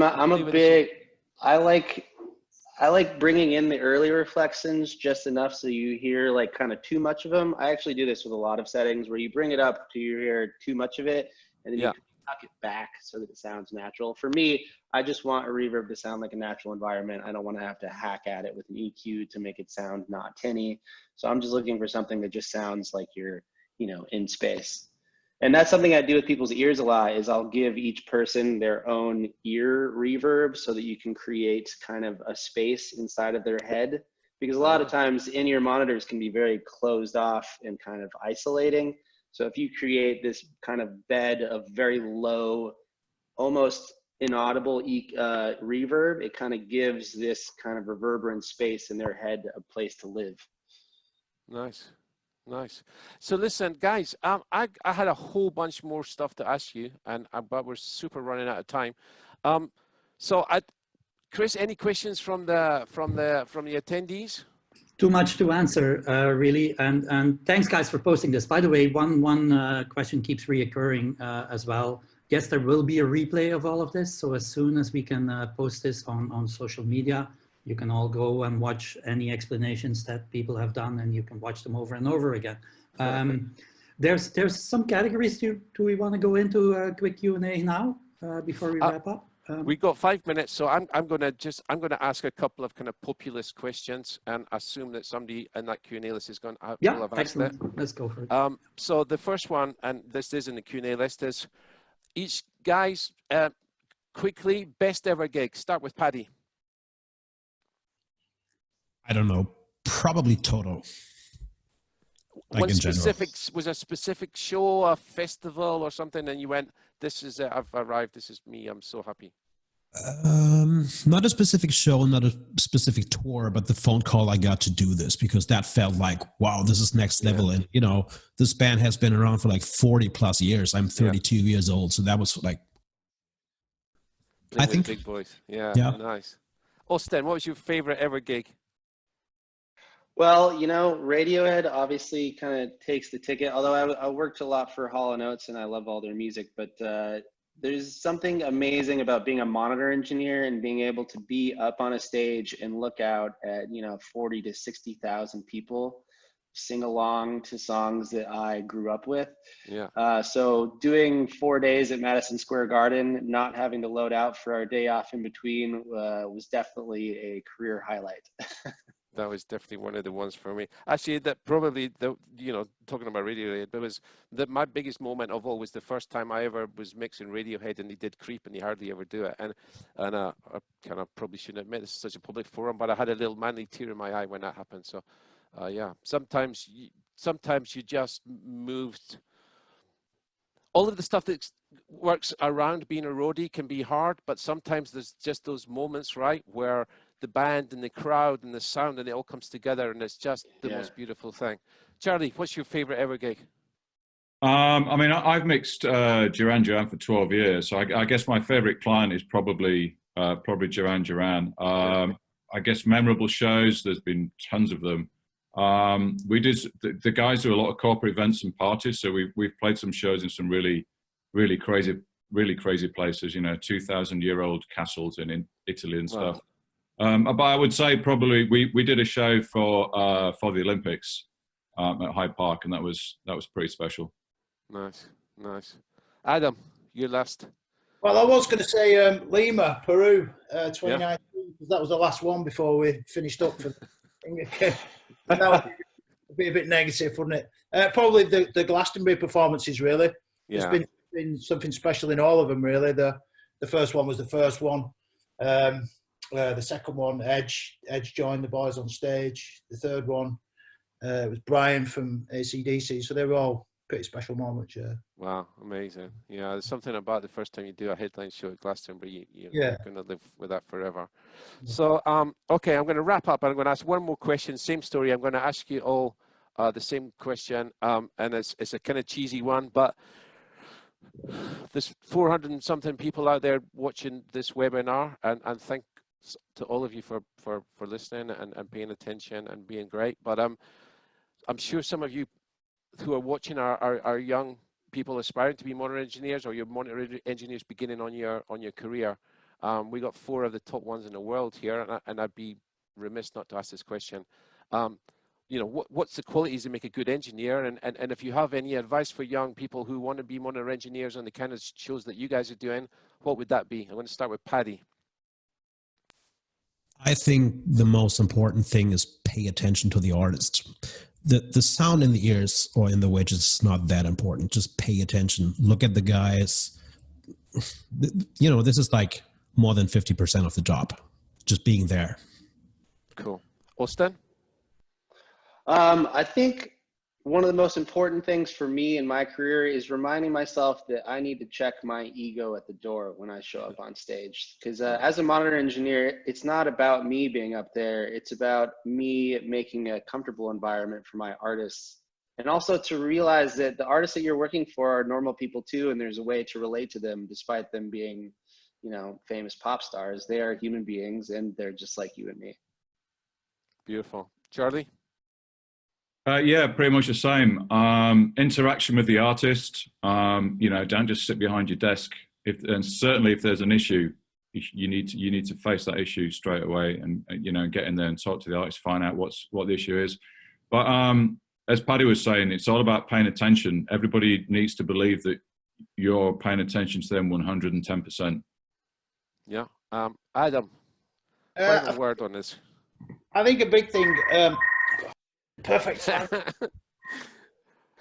like bringing in the early reflections just enough so you hear like kind of too much of them. I actually do this with a lot of settings where you bring it up to you hear too much of it, and then you tuck it back so that it sounds natural. For me, I just want a reverb to sound like a natural environment. I don't want to have to hack at it with an EQ to make it sound not tinny. So I'm just looking for something that just sounds like you're, in space. And that's something I do with people's ears a lot, is I'll give each person their own ear reverb so that you can create kind of a space inside of their head. Because a lot of times in-ear monitors can be very closed off and kind of isolating. So if you create this kind of bed of very low, almost inaudible reverb, it kind of gives this kind of reverberant space in their head a place to live. Nice. Nice. So listen, guys, I had a whole bunch more stuff to ask you, but we're super running out of time. Chris, any questions from the attendees? Too much to answer, really. And thanks, guys, for posting this. By the way, one question keeps reoccurring as well. Yes, there will be a replay of all of this. So as soon as we can post this on social media, you can all go and watch any explanations that people have done, and you can watch them over and over again. There's some categories. Do we want to go into a quick Q&A now before we wrap up? We've got 5 minutes, so I'm going to ask a couple of kind of populist questions and assume that somebody in that Q&A list is going to will have asked it. Let's go for it. So the first one, and this is in the Q&A list, is each guy's quickly best ever gig. Start with Paddi. I don't know. Probably Toto. Like One in specific general. was a specific show, a festival, or something, and you went, "This is it. I've arrived. This is me. I'm so happy." Not a specific show, not a specific tour, but the phone call I got to do this, because that felt like, wow, this is next level. And you know, this band has been around for like 40 plus years. I'm 32 years old, so that was like, I think, big boys. Yeah, nice. Austin, what was your favorite ever gig? Well, you know, Radiohead obviously kind of takes the ticket, although I worked a lot for Hall & Oates and I love all their music, but there's something amazing about being a monitor engineer and being able to be up on a stage and look out at, you know, 40 to 60,000 people sing along to songs that I grew up with. Yeah. So doing 4 days at Madison Square Garden, not having to load out for our day off in between was definitely a career highlight. That was definitely one of the ones for me. Actually, that probably you know, talking about Radiohead, but was my biggest moment of all was the first time I ever was mixing Radiohead, and they did Creep, and they hardly ever do it. And I kind of probably shouldn't admit this is such a public forum, but I had a little manly tear in my eye when that happened. So, yeah, sometimes you just moved. All of the stuff that works around being a roadie can be hard, but sometimes there's just those moments, right, where the band and the crowd and the sound and it all comes together, and it's just the most beautiful thing. Charlie, what's your favorite ever gig? I mean, I've mixed Duran for 12 years, so I guess my favorite client is probably Duran. I guess memorable shows, there's been tons of them. We did, the guys do a lot of corporate events and parties, so we've played some shows in some really crazy places, you know, 2,000-year-old castles in Italy and stuff. But I would say probably we did a show for the Olympics at Hyde Park, and that was pretty special. Nice. Adam, you last. Well, I was going to say Lima, Peru, 2019, because that was the last one before we finished up. And that would be a bit negative, wouldn't it? Probably the Glastonbury performances, really. Yeah. There's been something special in all of them, really. The first one was the first one. The second one, Edge joined the boys on stage. The third one, it was Brian from AC/DC. So they were all pretty special moments, yeah. Wow, amazing. Yeah, there's something about the first time you do a headline show at Glastonbury, you're going to live with that forever. Yeah. So, okay, I'm going to wrap up, and I'm going to ask one more question. Same story. I'm going to ask you all the same question, and it's a kind of cheesy one, but there's 400 and something people out there watching this webinar, and thank to all of you for listening and paying attention and being great. But I'm sure some of you who are watching are young people aspiring to be monitor engineers, or you're monitor engineers beginning on your career. We got 4 of the top ones in the world here, and I'd be remiss not to ask this question. You know, what's the qualities that make a good engineer? And if you have any advice for young people who want to be monitor engineers on the kind of shows that you guys are doing, what would that be? I'm going to start with Paddi. I think the most important thing is pay attention to the artist. The sound in the ears or in the wedges is not that important. Just pay attention. Look at the guys. You know, this is like more than 50% of the job. Just being there. Cool. Austin? I think one of the most important things for me in my career is reminding myself that I need to check my ego at the door when I show up on stage. Because as a monitor engineer, it's not about me being up there. It's about me making a comfortable environment for my artists. And also to realize that the artists that you're working for are normal people too, and there's a way to relate to them despite them being, you know, famous pop stars. They are human beings, and they're just like you and me. Beautiful. Charlie? Yeah, pretty much the same. Interaction with the artist. You know, don't just sit behind your desk. And certainly if there's an issue, you need to face that issue straight away, and you know, get in there and talk to the artist, find out what the issue is. But as Paddy was saying, it's all about paying attention. Everybody needs to believe that you're paying attention to them 110%. Yeah. Adam, final word on this. I think a big thing. Perfect sound.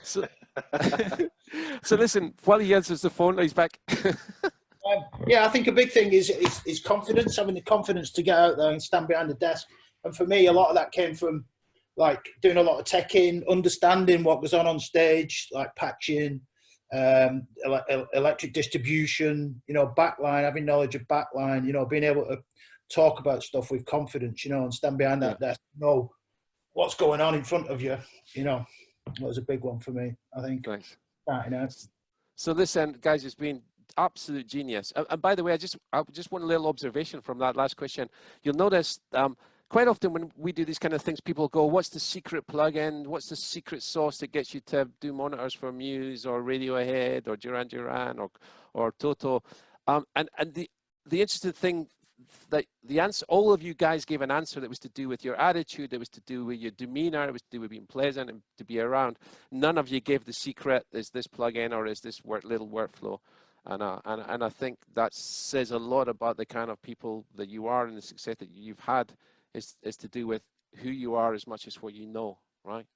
So, so listen, while he answers the phone, he's back. Yeah, I think a big thing is confidence, having the confidence to get out there and stand behind the desk. And for me, a lot of that came from like doing a lot of teching, understanding what goes on stage, like patching, electric distribution, you know, backline, having knowledge of backline, you know, being able to talk about stuff with confidence, you know, and stand behind that desk, know what's going on in front of you, you know. That was a big one for me, I think. Thanks. Starting out. So listen, guys, it's been absolute genius. And by the way, I just want a little observation from that last question. You'll notice quite often when we do these kind of things, people go, what's the secret plugin? What's the secret sauce that gets you to do monitors for Muse or Radiohead or Duran or Toto? And the interesting thing, that the answer, all of you guys gave an answer that was to do with your attitude, it was to do with your demeanor, it was to do with being pleasant and to be around. None of you gave the secret, is this plugin or is this little workflow? And I think that says a lot about the kind of people that you are and the success that you've had is to do with who you are as much as what you know, right?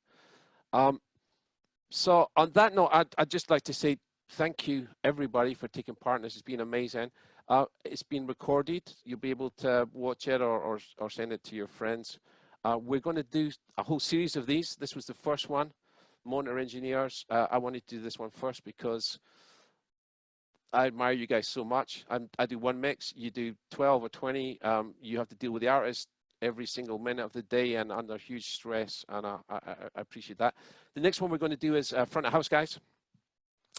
So on that note, I'd just like to say thank you everybody for taking part in this. It's been amazing. It's been recorded. You'll be able to watch it or send it to your friends. We're going to do a whole series of these. This was the first one, monitor engineers. I wanted to do this one first because I admire you guys so much. I do one mix, you do 12 or 20. You have to deal with the artist every single minute of the day and under huge stress, and I appreciate that. The next one we're going to do is front of house guys.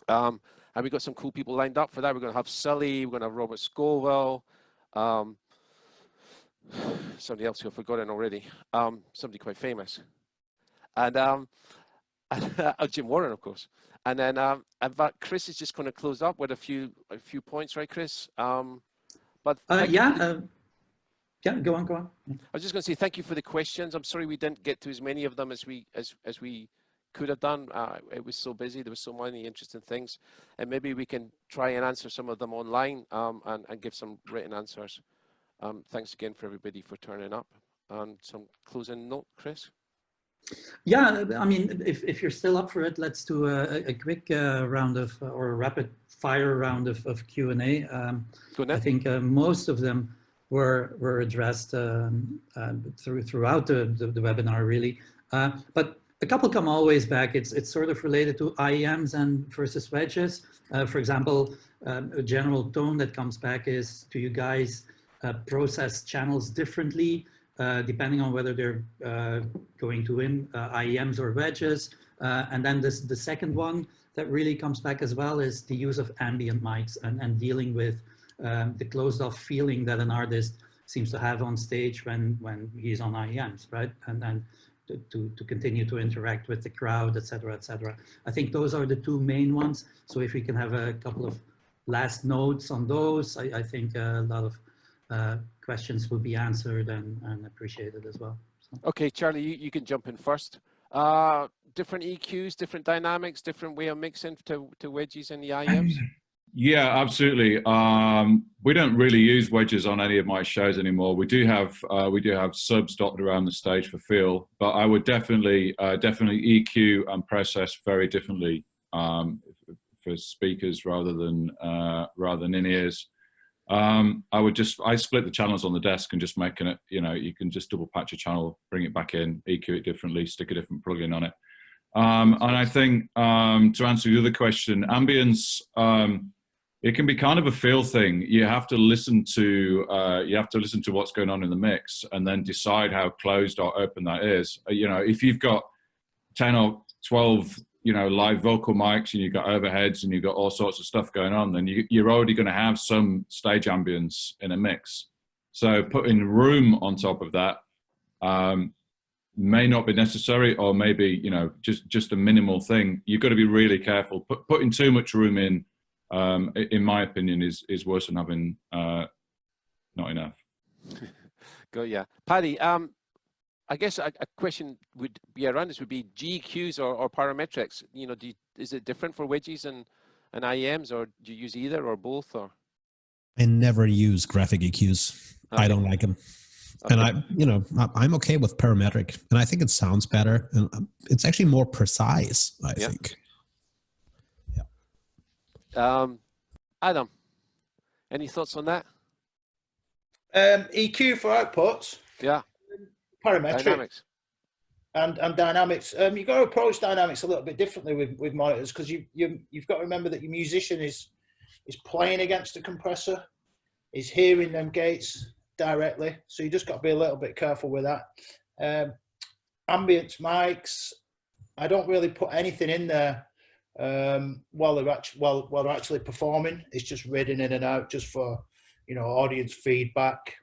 And we've got some cool people lined up for that. We're going to have Sully, we're going to have Robert Scoville, somebody else who I've forgotten already, somebody quite famous, and Jim Warren, of course. And then in fact, Chris is just going to close up with a few points, right, Chris? But yeah, go on. I was just going to say thank you for the questions. I'm sorry we didn't get to as many of them as we could have done. It was so busy. There were so many interesting things, and maybe we can try and answer some of them online and give some written answers. Thanks again for everybody for turning up. And some closing note, Chris? Yeah, I mean, if you're still up for it, let's do a quick round of, or a rapid fire round of Q&A. I think most of them were addressed throughout the webinar, really. But a couple come always back. It's sort of related to IEMs and versus wedges. For example, a general tone that comes back is, do you guys process channels differently depending on whether they're going to win IEMs or wedges? And then the second one that really comes back as well is the use of ambient mics and dealing with the closed off feeling that an artist seems to have on stage when he's on IEMs, right? And then to continue to interact with the crowd, et cetera, et cetera. I think those are the two main ones. So if we can have a couple of last notes on those, I think a lot of questions will be answered and appreciated as well. So. Okay, Charlie, you can jump in first. Different EQs, different dynamics, different way of mixing to wedges and the IEMs? Yeah, absolutely. We don't really use wedges on any of my shows anymore. We do have subs dotted around the stage for feel, but I would definitely EQ and process very differently for speakers rather than in ears. I split the channels on the desk and just making it, you know, you can just double patch a channel, bring it back in, EQ it differently, stick a different plugin on it. And I think to answer the other question, ambience, it can be kind of a feel thing. You have to listen to what's going on in the mix and then decide how closed or open that is. You know, if you've got 10 or 12, you know, live vocal mics and you've got overheads and you've got all sorts of stuff going on, then you're already going to have some stage ambience in a mix. So putting room on top of that may not be necessary, or maybe, you know, just a minimal thing. You've got to be really careful. Putting too much room in my opinion, is worse than having not enough. Go, yeah. Paddy, I guess a question would be around this would be GEQs or parametrics. You know, is it different for wedges and IEMs, or do you use either or both? Or I never use graphic EQs. Okay. I don't like them. Okay. And I'm okay with parametric, and I think it sounds better, and it's actually more precise, I think. Yeah. Adam, any thoughts on that? EQ for outputs. Yeah. Parametric. Dynamics. And dynamics. You've got to approach dynamics a little bit differently with monitors, because you've got to remember that your musician is playing against the compressor, is hearing them gates directly. So you just got to be a little bit careful with that. Ambient mics, I don't really put anything in there while they're actually performing. It's just reading in and out just for audience feedback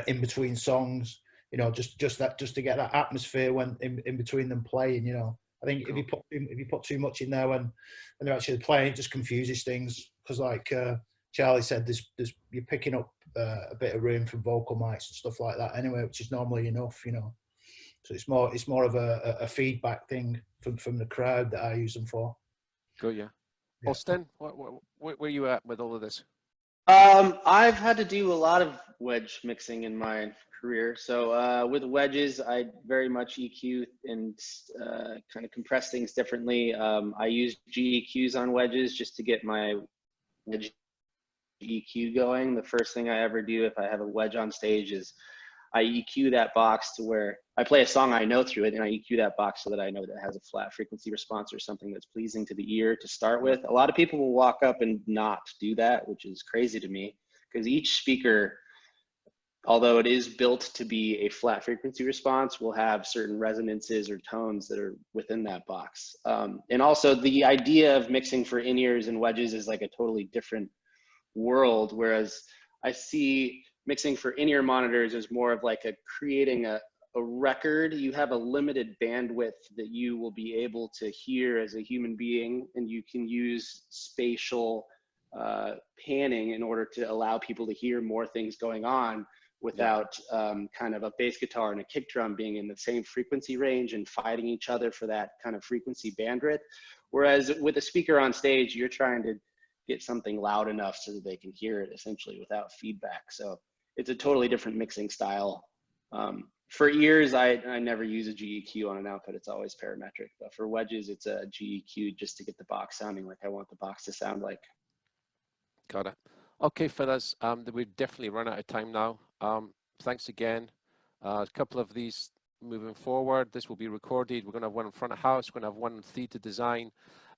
in between songs. Just to get that atmosphere when in between them playing. I think if you put too much in there when they're actually playing, it just confuses things. Because like Charlie said, there's you're picking up a bit of room from vocal mics and stuff like that anyway, which is normally enough. So it's more of a feedback thing from the crowd that I use them for. Good, yeah. Austin, where are you at with all of this? I've had to do a lot of wedge mixing in my career. So with wedges, I very much EQ and kind of compress things differently. I use GEQs on wedges just to get my wedge EQ going. The first thing I ever do if I have a wedge on stage is I EQ that box to where I play a song I know through it, and I EQ that box so that I know that it has a flat frequency response or something that's pleasing to the ear to start with. A lot of people will walk up and not do that, which is crazy to me, because each speaker, although it is built to be a flat frequency response, will have certain resonances or tones that are within that box. And also the idea of mixing for in-ears and wedges is like a totally different world, whereas I see mixing for in-ear monitors is more of like creating a record. You have a limited bandwidth that you will be able to hear as a human being, and you can use spatial panning in order to allow people to hear more things going on without kind of a bass guitar and a kick drum being in the same frequency range and fighting each other for that kind of frequency bandwidth. Whereas with a speaker on stage, you're trying to get something loud enough so that they can hear it essentially without feedback. So it's a totally different mixing style. For ears, I never use a GEQ on an output. It's always parametric. But for wedges, it's a GEQ just to get the box sounding like I want the box to sound like. Got it. Okay, fellas, we've definitely run out of time now. Thanks again. A couple of these moving forward. This will be recorded. We're going to have one in front of house. We're going to have one in theatre design.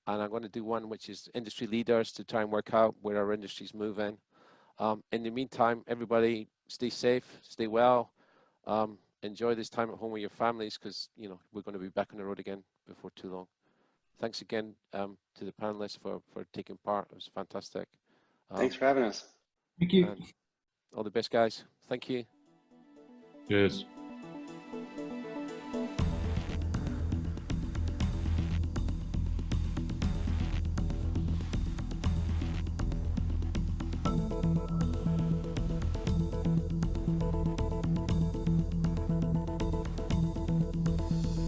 And I'm going to do one which is industry leaders to try and work out where our industry's moving. In the meantime, everybody stay safe, stay well. Enjoy this time at home with your families, because we're going to be back on the road again before too long. Thanks again to the panelists for taking part. It was fantastic. Thanks for having us. Thank you. All the best, guys. Thank you. Cheers.